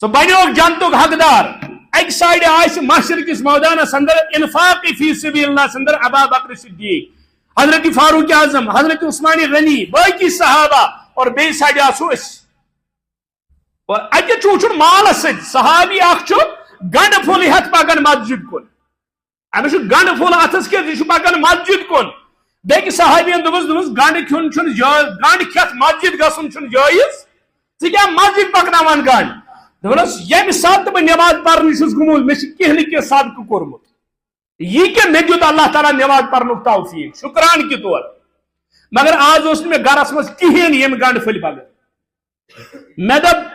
تو بنو جنتک حقدار ایک سائڈ آس مشرق کس میدانس اندر انفاق فی سبیل اللہ اندر ابا بکر صدیق حضرت فاروق اعظم حضرت عثمان غنی باقی صحابہ اور بے سائڈ آسو اس اور اتہ چوچن مال ست صحابی اخ گنڈ پھول ہتھ پکان مسجد کن امس گنڈ پھول اتس کے پکان مسجد کن بیک صحابین دپس گنڈ کھیون چھن جائز گنڈ کھت مسجد گژھن چھن جائز ژٕ کیاہ مسجد پکناوان گنڈ دپس یم سات بہ نماز پرنہ چھس گوٚمُت مےٚ چھِ کینٛہہ نہٕ کینٛہہ صدقہٕ کوٚرمُت یہ کہ مےٚ دیُت اللہ تعالیٰ نماز پرنُک توفیق شکران کے طور مگر آز اوس نہٕ مےٚ گرس منٛز کہیٖنۍ ییٚمہِ گنڈ پھٔلۍ بغٲر مےٚ دوٚپ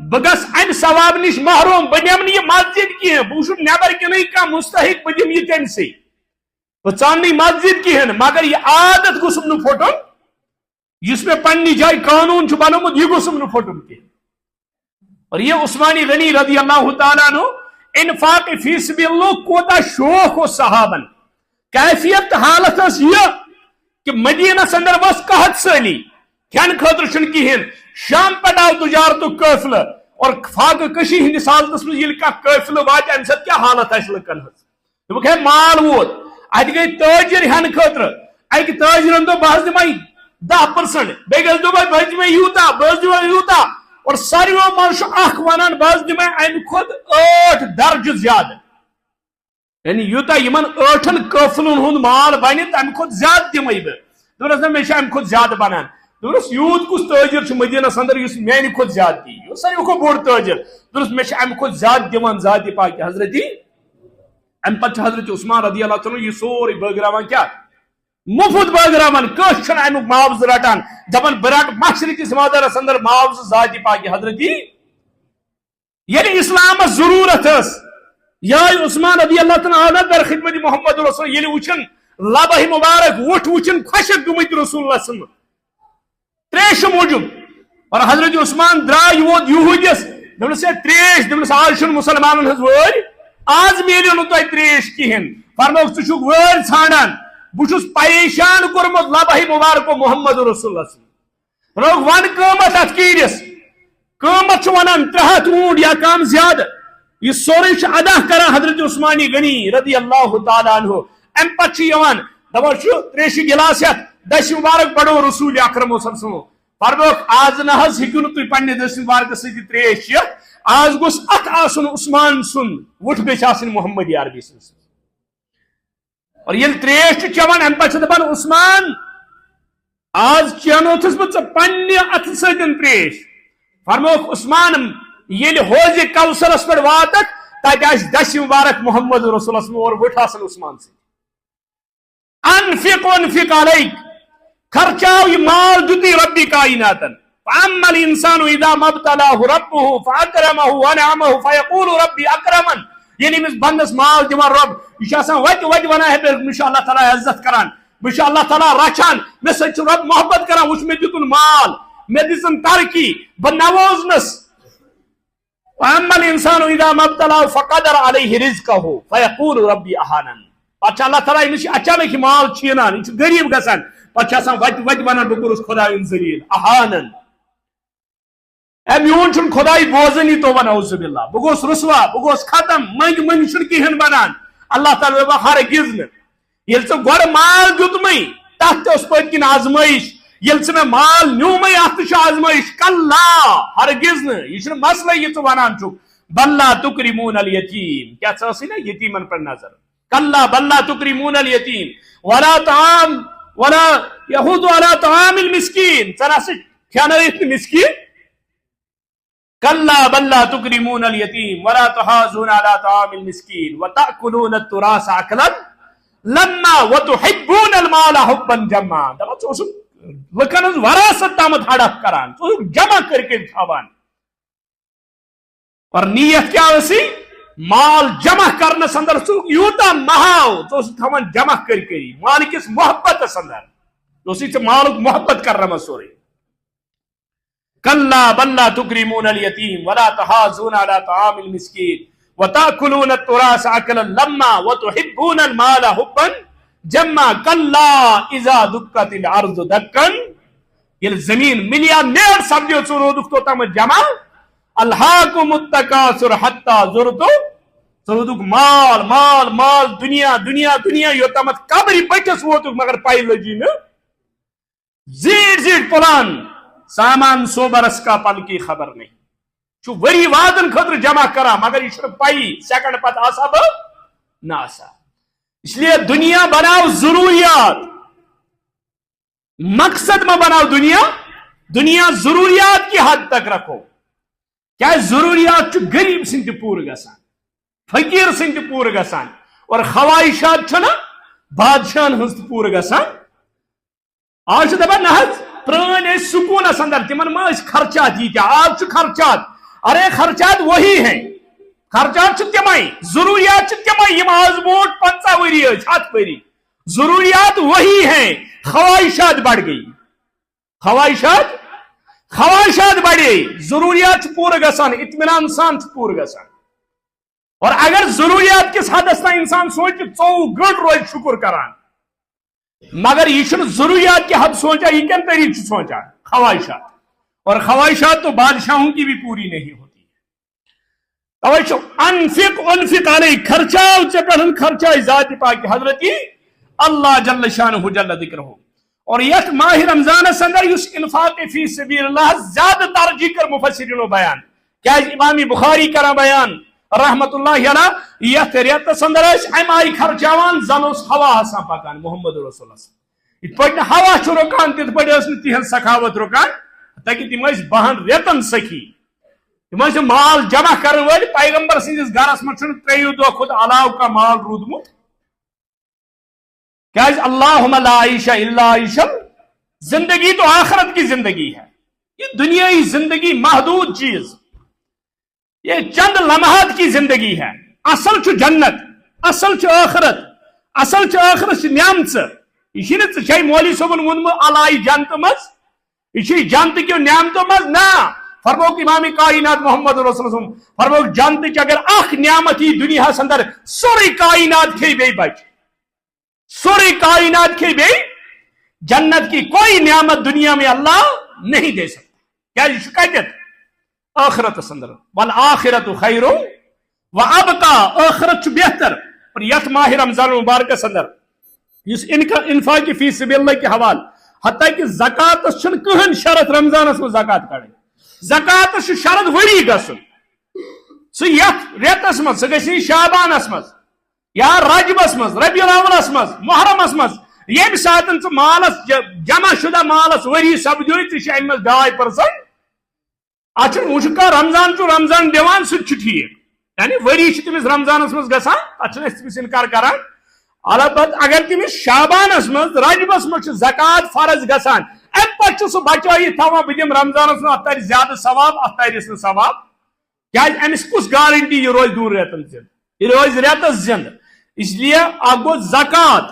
بہ گژھ امہ ثواب نش محروم بہ نم یہ مسجد کی بہ وچھ نیبر کنے کانٛہہ مستحق بہ دم یہ تٔمسٕے ثانی مسجد کہین مگر یہ عادت گوسم نہ پھٹن اس میں پنی جائے قانون بنومت یہ گوسم نہ پھٹن کی. اور یہ عثمانی غنی رضی اللہ تعالیٰ عنہ انفاق فی سبیل اللہ کوتا شوق ہو صحابن. کیفیت حالت اس یہ کہ مدینہ اندر بس قحط سالی کھین خاطر چھن کہین. شام پہ آو تجارت قافلہ اور فاقہ کشی ہندس حالتس مز یل کھانا قافلہ وات امہ سات کیا حالت آس لکن ہز ہے مال ووت ات گئی تاجر ہین خاطر اکہ تاجرن دو بہت دمائی 10% بیس دے بہت دمائی یوتا بہت دمائی یوتا اور ساروی من اخ ونان بہت دمائی امہ کھت 8 درجہ زیادہ یعنی یوتا یمن 8 قافلن ہند مال بنہ تمہ کھت زیادہ دمائی بہ دس نا مے امہ کھت زیادہ بنان دس یوت کس تاجر مدینہ اندر اس میانہ کھت زیادہ دی ساروی کھت بوڑ تاجر دس مے امہ کھت زیادہ دان ذات پاک حضرت ام پتہ حضرت عثمان رضی اللہ عنہ یہ سوری بٲگراوان کیا مفت بٲگراوان کس چھن امیک معاوضہ رٹان دپان برٹ مشرق مادرس اندر معاوضہ ذات پاک حضرت یعنی اسلام ضرورت اس یا عثمان رضی اللہ عنہ در خدمت محمد رسول یعنی وچن لبہ مبارک وٹ وچن خشک گمت رسول اللہ صلی اللہ علیہ وسلم تریش موجود اور حضرت عثمان درائے ووت یہودیس دپس تریش دپس آج چھن مسلمانن ہز وٲرۍ آز میلیو نہ تہ تریش کہین فرموک ژٕ چھُکھ وٲرۍ ژھانڈان بہ چھُس پریشان کورمت لبہ مبارک محمد رسول اللہ صلی اللہ علیہ وسلم ون قۭمت اتھ کیرس قۭمت چھُ ونان 300 اونٹ یا کم زیادہ یہ سورے چھ ادا کران حضرت عثمانی غنی رضی اللہ تعالیٰ عنہ ام پتہ چھ یوان دپان چھُ تریش گلاس ہیتھ دس مبارک بڑو رسول اکرم صلی اللہ علیہ وسلم فرموک آز نہ حظ ہیکو نہ تُہۍ پننہِ دس مبارک سۭتۍ تریش چیتھ آز گوس اتھ آسن عثمان سن وٹھ گژھِ آسن محمد عربی سن اور یل تریش چوان ام پتہ دپان عثمان آز چینوتھس بہ ژٕ پننہِ اتھٕ سۭتۍ تریش فرموک عثمان یل حوض کوثرس پہ واتک تتہ آسہِ دس مبارک محمد رسول اللہ اور وٹھ آسن عثمان سۭتۍ انفق وانفق علیک خرچاو یہ مال دتی ربی کائناتن فاما الانسان اذا ما ابتلاه ربه فاکرمه وانعمه فیقول ربی اکرمن یعنی مس بندس مال دِوان رب یہ آسان وت وت ونان ہے مش اللہ تعالیٰ عزت کران مش اللہ تعالیٰ رچان مے سۭتۍ چھُ رب محبت کران وچھ مے دِتُن مال مے دِژٕن ترقی بہ نوازنس فاما الانسان اذا ما ابتلاه فقدر عليه رزقه فیقول ربی اہانن پتہ اللہ تعالیٰ امس اچانک مال چھینان یہ غریب گژھان پتہ آسان وت وت ونان بہ کورُس خدایُن ذلیل اہانن اے میون چھُنہٕ خداے بوزٲنی تو نعوذ باللہ بہ گوس رسوا بہ گوس ختم منگ منگ چھُنہٕ کہیٖنۍ بنان اللہ تعالیٰ دپان ہرگز نہٕ ییٚلہِ ژےٚ گۄڈٕ مال دیُتمے تتھ تہِ اوس پٔتۍ کِنۍ آزمٲیش ییٚلہِ ژٕ مےٚ مال نیوٗمے اتھ تہِ چھُ آزمٲیش کلہ ہرگز نہٕ یہ چھُنہٕ مسئلہ یہ ژٕ ونان چھُکھ بل لا تکرمون الیتیم کیا ژٕ ٲسٕے نا یتیمن پٮ۪ٹھ نظر کلہ بل لا تکرمون الیتیم ولا طعام ولا یحض علی طعام المسکین ژٕ نسا کھیانٲیِتھ نہٕ مسکین کلہ بل لا تکرمون الیتیم ولا تحاضون علی طعام المسکین وتأکلون التراث اکلا لما وتحبون المال حبا جما دپان ژٕ اوسُکھ لکن ہز وراثت تامت ہڑپ کران ژٕ اوسُکھ جمع کر کے تھاوان اور نیت کیا ٲسٕے مال جمع کرنس اندر ژٕ یوٗتاہ مہاو ژٕ اوسُکھ تھاوان جمع کری مالکس محبتس اندر اوسُے ژےٚ مالُک محبت کرناوان سورُے کلہ بل لا تکرمون الیتیم ولا تحاضون علی طعام المسکین وتأکلون التراث اکلا لما وتحبون المال حبا جما کلہ اذا دکت الارض دکن یل زمین ملیارڈ سپدیو ژٕ روٗدُکھ توٚتام جمع الہاکم التکاثر حتی زرتم ژٕ روٗدُکھ مال مال مال دنیا دنیا دنیا یوتامتھ قبرِ بٔٹھِس ووتُکھ مگر پاے لٔجی نہٕ زیٖٹھ زیٖٹھ پلان سامان سوبرس کا پل کی خبر نہیں چھُ ؤری وادن خٲطرٕ جمع کران مگر یہ چھُنہٕ پایی سیکنڈ پتہٕ آسا بہٕ نہ آسا اس لیے دنیا بناؤ ضروریات مقصد میں بناؤ دنیا ضروریات کی حد تک رکھو کیا ضروریات غریب سن تہ پور گژھان فقیر سن تہ پور گژھان اور خواہشات چھنا بادشاہن ہنز تہ پور گژھان آج دپان نہ حظ پرٲنۍ ٲسۍ سکوٗنس اندر تمن ما ٲسۍ خرچات ییٖتیاہ آج چھُ خرچات ارے خرچات وہی ہیں خرچات چھِ تِمے ضروریات چھِ تِمے یِم آز برونٛٹھ 50 ؤری ٲسۍ 100 ؤری ضروریات وہی ہیں، خواہشات بڑھ گئی، خواہشات بڑھے، ضروریات پور گسان، اطمینان سان پور گسان. اور اگر ضروریات کس حدس تک انسان سوچ 24 گھنٹے روز شکر کران، مگر یہ ضروریات کے حد سوچا، یہ کن طریقے سے سوچا؟ خواہشات. اور خواہشات تو بادشاہوں کی بھی پوری نہیں ہوتی. انفق علیہ، خرچاؤ چپن خرچہ ذات پاک حضرت اللہ جل شانہ جل ذکرہ. اور یت ماہ رمضان اندر اس انفاق فی سبیل اللہ زیادہ ترجیح کر مفسرین بیان. کیا امام بخاری کرا بیان رحمت اللہ علیہ، یت ریتس اندر ام آئی خرچاوان زن اس ہوا ہسان پکان محمد رسول اللہ. ات پہ ہوا رکان تت پہ تہذ سخاوت رکان تاکہ تم 12 ریتن سخی. تم مال جمع کرن ول پیغمبر سندس گھرس من 3 دہ کھت علاو کا مال رودمت. کیا اللہم لا عیش الا عیش، زندگی تو آخرت کی زندگی ہے. یہ دنیائی زندگی محدود چیز، یہ چند لمحات کی زندگی ہے. اصل چھ جنت، اصل چھ آخرت، اصل چھ آخرت نعمت. یہ ٹھیک مولی صبن وونم الائی جنت مز، یہ جنت کیو نعمت مز نا. فرموک امام کائنات محمد رسول اللہ فرموک جنت کی اگر اخ نعمت ہی دنیا اندر سوری کائنات کھی بے بچ، سوری کائنات کھی بے، جنت کی کوئی نعمت دنیا میں اللہ نہیں دے سکتا. کیا یہ شکایت آخرت اندر والآخرت خیر وابقا، آخرت بہتر. اور یت ماہ رمضان مبارک اندر اس انفاق فی سبیل اللہ کے حوال حتیٰ کہ زکات کہن شرط رمضان میں زکات کڑے. زکات شرط وری گسن سہ یت ریتس مز، سہ گژھِ شعبانس مز یا رجبس مز، ربیع الاولس مز، محرمس مز. یم ساتن ژٕ مالس جمع شدہ مالس وری سپدیو ژٕ چھ امہ مز 2% اتھ وچھکا رمضان چھ رمضان دِوان سہ ٹھیک، یعنی وری چھ تمس رمضانس مز گژھان، اتھ چھنہٕ أسۍ تمس انکار کران. البتہ اگر تمس شعبانس مز رجبس مز زکات فرض گژھان، ام پتہ سہ بچائیت تھاوان بہ دم رمضانس مز، اتھ ترِ زیادہ ثواب، اتھ ترس نہٕ ثواب. کیاز امس کس گارنٹی یہ روز دور ریتن زند، یہ روز ریتس زند. اس لیے اکھ گو زکات،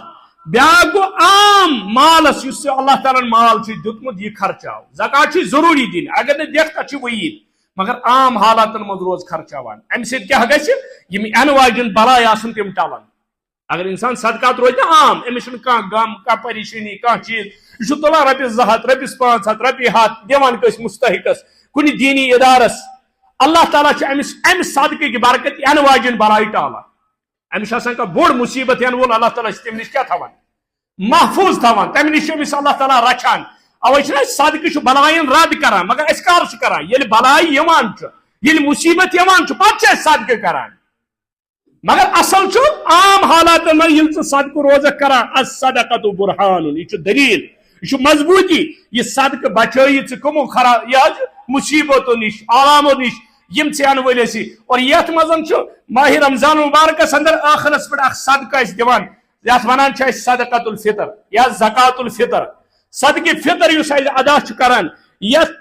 بیاکھ گو عام مالس یس اللہ تعالیٰ مال دیتمت یہ خرچاو. زکات ضروری دین، اگر نہ دکھ تک وعید، مگر عام حالاتن مز روز خرچاوان. ام سۭتۍ کیا گژھِ یم این واجن بلاے آسن تم ٹلان. اگر انسان صدقات روز نا عام، امس چھنہٕ کانٛہہ غم، کانٛہہ پریشانی، کانٛہہ چیز، یہ تلان رۄپیس 200 رۄپیس 500 رۄپیہِ 100 دِوان کٲنٛسہِ مستحقس کُنہِ دیٖنی ادارس. اللہ تعالیٰ چھُ امس امہِ صدقٕکۍ برکت این واجن بلاے ٹالان. امس کانٛہہ بوٚڑ مصیبت ین وول اللہ تعالیٰ تم نش کیا تھوان محفوظ تھوان، تمہ نش امس اللہ تعالیٰ رچھان. اوے صدقہ بلائن رد کران، مگر اس کر کران ییٚلہِ بلائی یوان ییٚلہِ مصیبت یوان پتہ صدقہ کران. مگر اصل عام حالات میں ییٚلہِ ژٕ صدقہ روزک کران، الصدقۃ برہان، یہ دلیل، یہ مضبوطی. یہ صدقہ بچائی ژٕ کمو خراب یہ مصیبتوں نش آراموں نش یم ژٕ ان ول سی. اور یتھ مزن ماہ رمضان مبارکس اندر آخرس پہ اخ صدقہ اس دِوان، یتھ ونان چھِ أسۍ صدقۃ الفطر یا زکات الفطر. صدقہ فطر یُس أسۍ ادا چھِ کران، یتھ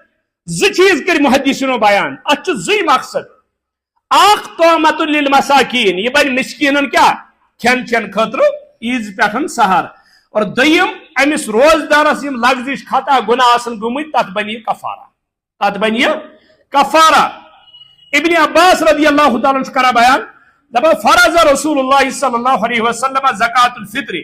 زٕ چیز کر محدثینو بیان. اتھ چھُ زٕے مقصد، اخ طعمۃ للمساکین، یہ بن مسکینن کیا کھین چین خاطر عیز پہ سحر. اور دویم امس روزدارس یم لغزش خطا گناہ آسن گمت تت بنی کفارہ، تت بنی کفارہ. ابن عباس رضی اللہ تعالیٰ عنہ کرا بیان دبا فرض رسول اللہ صلی اللہ علیہ وسلم زکاة الفطر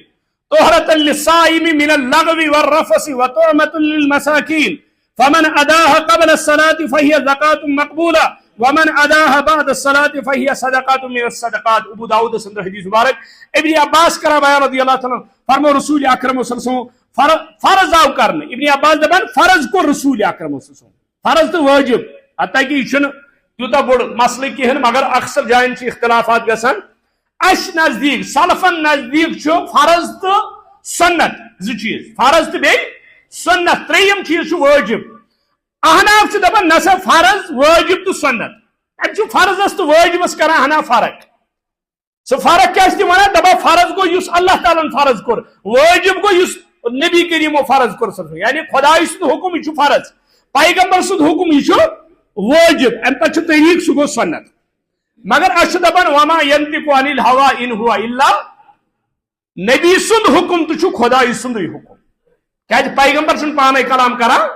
طہرۃ للصائم من اللغو والرفث وطعمۃ للمساکین فمن اداها قبل الصلاة فهي زکاة مقبولہ ومن اداها بعد الصلاة فهي صدقات من الصدقات. ابو داؤد سند حدیث مبارک. ابن عباس کرا بیان رضی اللہ تعالیٰ فرمو رسول اکرم صلی اللہ علیہ وسلم فرض آو کرنے. ابن عباس دبان فرض کو رسول اکرم صلی اللہ علیہ وسلم فرض تو واجب، حتیٰ کہ یہ تیوتہ بوڑ مسئلہ کہن، مگر اکثر جائن اختلافات گژھان. اس نزدیک سلفن نزدیک فرض تو سنت زٕ چیز، فرض تو بیٚیہِ سنت. ترٛیٚیِم چیز واجب. احناف دپان نسا فرض واجب تو سنت، اتھ فرضس تو واجبس کران احناف فرق. سو فرق کیا ونان، دپان فرض گو یُس اللہ تعالیٰ فرض کور، واجب گو یُس نبی کریمو فرض کور. یعنی خداے سُنٛد حکم یہ فرض، پیغمبر سُنٛد حکم یہ واجب، ام پتہ طریق سہ گو سنت. مگر اس دپان وما ينطق عن الهوى ان هو الا نبی سند حکم تو خدائی سندی حکم کیا پیغمبر چھ پانے کلام کران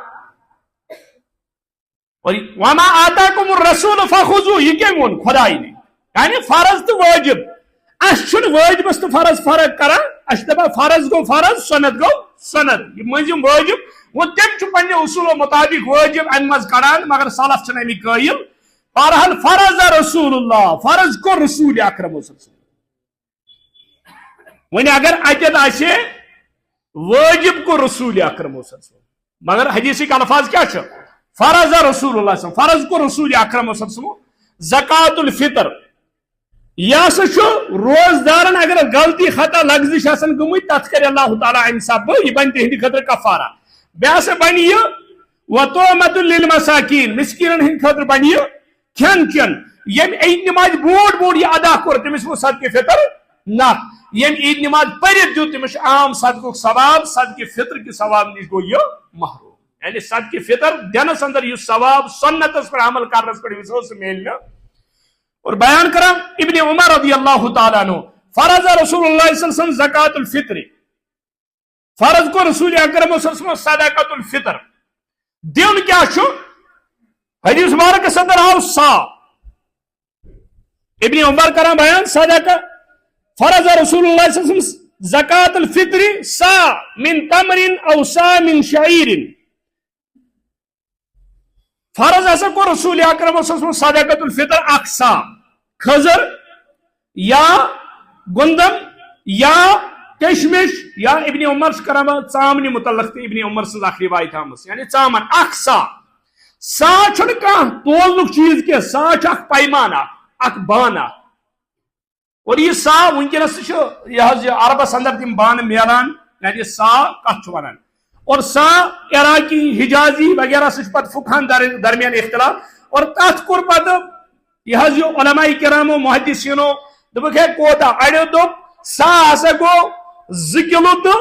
اور وما آتاکم الرسول فخذوه یہ کیا وون خدائی نے یعنی فرض تو واجب اس چھن واجبس تو فرض فرق کران اس دپا فرض گو فرض سنت گو سنت یہ منزم واجب وہ تم چھ پنہ اصول مطابق واجب ان مز کڑان مگر سلف چھن امی قائل بہرحال فرض رسول اللہ فرض کو رسول اکرم صلی اللہ علیہ وسلم ون اگر اتت آسے واجب کو رسول اکرم صلی اللہ علیہ وسلم مگر حدیث کے الفاظ کیا چھ فرض رسول اللہ صلی اللہ علیہ وسلم فرض کو رسول اکرم صلی اللہ علیہ وسلم زکات الفطر یہ سا روزدارن اگر غلطی خطا لغزش آسن گمت تت کر اللہ تعالیٰ انصاف یہ بن تہندِ خاطر کفارہ بیسا بن یہ وطعمۃ للمساکین مسکینن ہند خاطر بن یہ کھین چین یم عید نماز بوڑ یہ ادا کور تمس وہ صدقہ فطر نہ یم عید نماز پرت دیت تمس عام صدقہ ثواب صدقہ فطر کے ثواب نش گو یہ محروم یعنی صدقہ فطر دنس اندر یہ ثواب سنتس پر عمل کرنس پر وسوس ملنا اور بیان کرا ابن عمر رضی اللہ تعالیٰ عنہ فرض رسول اللہ صلی اللہ علیہ وسلم زکات الفطر فرض کو رسول اکرم صلی اللہ علیہ وسلم صدقۃ الفطر دیون کیا چھو حدیث مبارک کے اندر آو سا ابن عمر کرا بیان صدقہ فرض رسول اللہ صلی اللہ علیہ وسلم زکات الفطر سا من تمر او سا من شعیر فرض ایسا کو رسول اکرم صلی اللہ علیہ وسلم صدقۃ الفطر اقسا خضر یا گندم یا کشمش یا ابن عمر سے کرام ژامنہ متعلق تھی ابن عمر سے اخ روایت آمس یعنی ژامن اقسا سا چھن کانٛہہ تولنُک چیز کی سا چھ اخ پیمانہ اخ بانہ اور یہ سا ونکس یہ عربس اندر تم بانہ ملان یعنی سا کت چھ ونان اور سا عراقی حجازی وغیرہ سے پتہ فقہان درمیان اختلاف اور تات کور پتہ یہ علماء کرام و محدثینو دپک ہے کوتا اڑیو دپ سا ہسا گو 2 کلو تو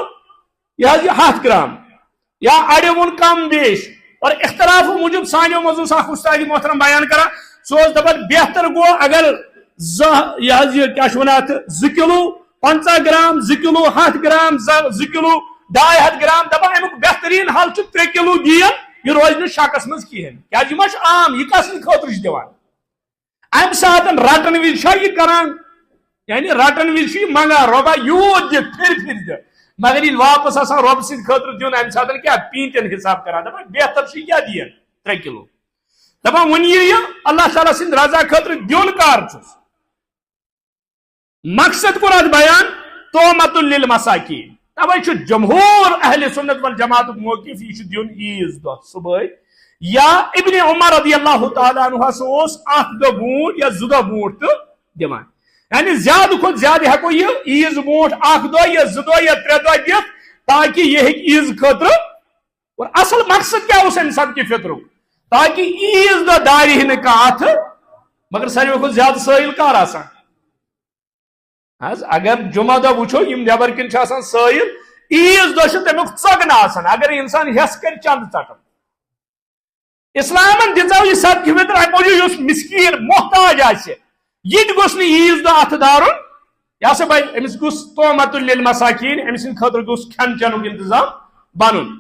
یہ 7 گرام یا اڑیو ون کم بیش اور اختلاف موجود سانیو موضوع ساخ استاد محترم بیان کرا سوز دپک بہتر گو اگر یہ کیا ونات 2 کلو 50 گرام 2 کلو 7 گرام 2 کلو 250 گرام دپا امیک بہترین حل 3 کلو دین یہ روز نہ شکس مز کہین کیا یہ عام یہ کس خاطر دان ام سات رٹن وز یہ کران یعنی رٹن وز منگا ربا یوت دے پھر دے مگر یہ واپس آسان رب سند خاطر دین ام سات کیا پینتن حساب کران دپا بہتر کیا دین 3 کلو دپا ون یہ اللہ تعالیٰ سند رضا خاطر دین کار چھس مقصد کو رات بیان طعمۃ للمساکین توے جمہور اہل سنت والجماعت موقف یہ دیون عیز دہ صبح یا ابن عمر رضی اللہ تعالیٰ عنہ سوس 8 دہ بونٹ یا 2 دہ بونٹ تو دمان یعنی زیادہ کھت زیادہ ہیکو یہ عیز بونٹ 8 دہ یا 2 دہ یا 3 دہ دت تاکہ یہ عیز خاطر اور اصل مقصد کیا اس انسان کی فطر تاکہ عیز دہ داری ہن کات مگر ساروی کھت زیادہ سائل کار آسان اگر جمعہ دہ وچھو یم نیبر کن سائل عیز دہ تمیک ژگن آسان اگر انسان ہس کر چند ژٹن اسلامن دژو یہ صدقہ فطر ام موجود اس مسکین محتاج آسہ یہ گوس نہ عیز دہ اتھ دارن یہ سا بھائی امس گوس طعمۃ للمساکین امس خاطر گوس کھن چنک انتظام بنن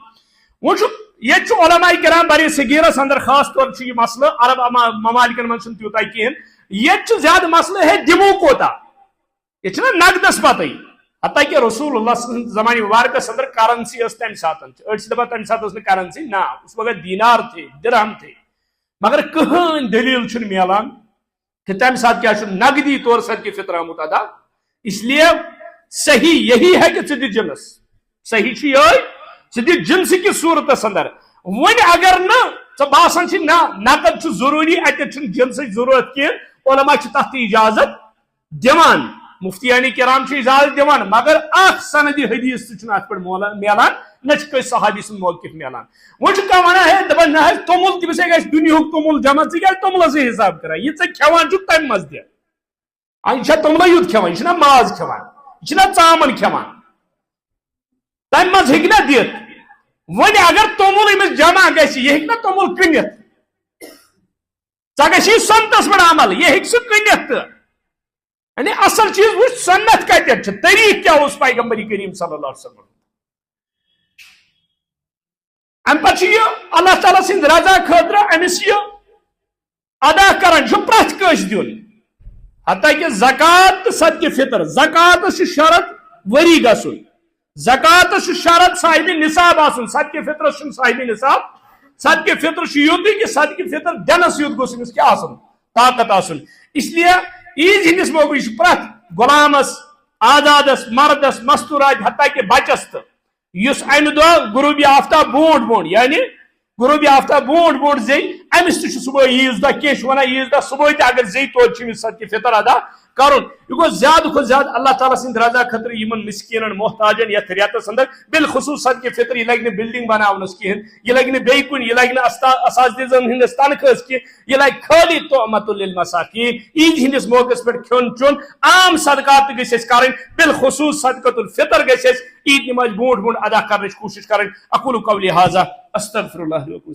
وچھ یہ علماء کرام بر صغیرس اندر خاص طور یہ مسئلہ عرب ممالکن من تیوتا کہین یہ زیادہ مسئلہ ہے دمو کوتا یہ نقدس پتہ حتیٰ کہ رسول اللہ صلی اللہ علیہ وسلم زمانے مبارکس اندر کرنسی اس تمہ ساتن دپا تمہ سات کرنسی نا اس وقت دینار تھے درہم تھے مگر کہین دلیل چھ ملان کہ تمہ سات کیا نقدی طور صدقہ فطر آمت ادا اس لیے صحیح یہی ہے کہ ژٕ دِ جنس صحیح یہ ژٕ دِ جنس کی صورت اندر ون اگر نا ژٕ باسان چھ نا نقد چھ ضروری اتت جنس ضرورت کی علماء چھ تحت اجازت دان مفتیانی کرام اجازت دیوان مگر اخ سندی حدیث ات پہ ملان نہ صحابی سن موقف ملان وہ ونان ہے دپان نہ تومل تمس گھر دنیا تومل جمع ثہ توملس حساب کران یہ کھوان تمہ مز دے یہ تومل یوت کھوان یہ ماز کھوان یہ ژامن کھوان تمہ مز ہیکہ نا دت ون اگر تومل امس جمع گژھِ یہ ہیکہ نا تومل کٕنِتھ ژٕ گژھی سنتس پہ عمل یہ ہیکہ سہ کٕنِتھ یعنی اصل چیز وہ سنت کتن طریق کیا اس پیغمبر کریم صلی اللہ علیہ وسلم ام پہ اللہ تعالیٰ سند رضا خاطر امس یہ ادا کران پریت کس دن حتیٰ کہ زکات تو صدقہ فطر زکات شرط وری گھن زکات شرط صاحب نصاب آسن صدقہ فطر صاحب نصاب صدقہ فطر یوت کہ صدقہ فطر دنس یوت گوس امس کیا طاقت آسن اس لیے عید ہندس موقع پریت غلامس آزادس مردس مستورات حتیٰ کہ بچس تو اس امہ دہ غروبی آفتاب برونٹ برونٹ یعنی غروبی آفتاب برونٹ برونٹ زی امس تہ صبح عیز دہ کی ونان عیز دہ صبح تہ اگر زی توتہ امس صدقہ فطر ادا کرن یہ گو زیادہ کھت زیادہ اللہ تعالیٰ سند رضا خاطر یمن مسکینن محتاجن یتھ ریتس اندر بالخصوص صدقہ فطر یہ لگہ بلڈنگ بناونس کہین یہ لگہ بیٚیہِ کُنہِ یہ لگہ اساتذن ہندس تنخواہس کی یہ لگہ خالی طعمۃ للمساکین عید ہندس موقع پہ کھیون چون عام صدقات تہ گژھِ کریں بالخصوص صدقۃ الفطر گژھِ عید نماز برونٹ برونٹ ادا کرنٕچ کوشش کریں اقول قولی ھذا استغفر اللہ لکم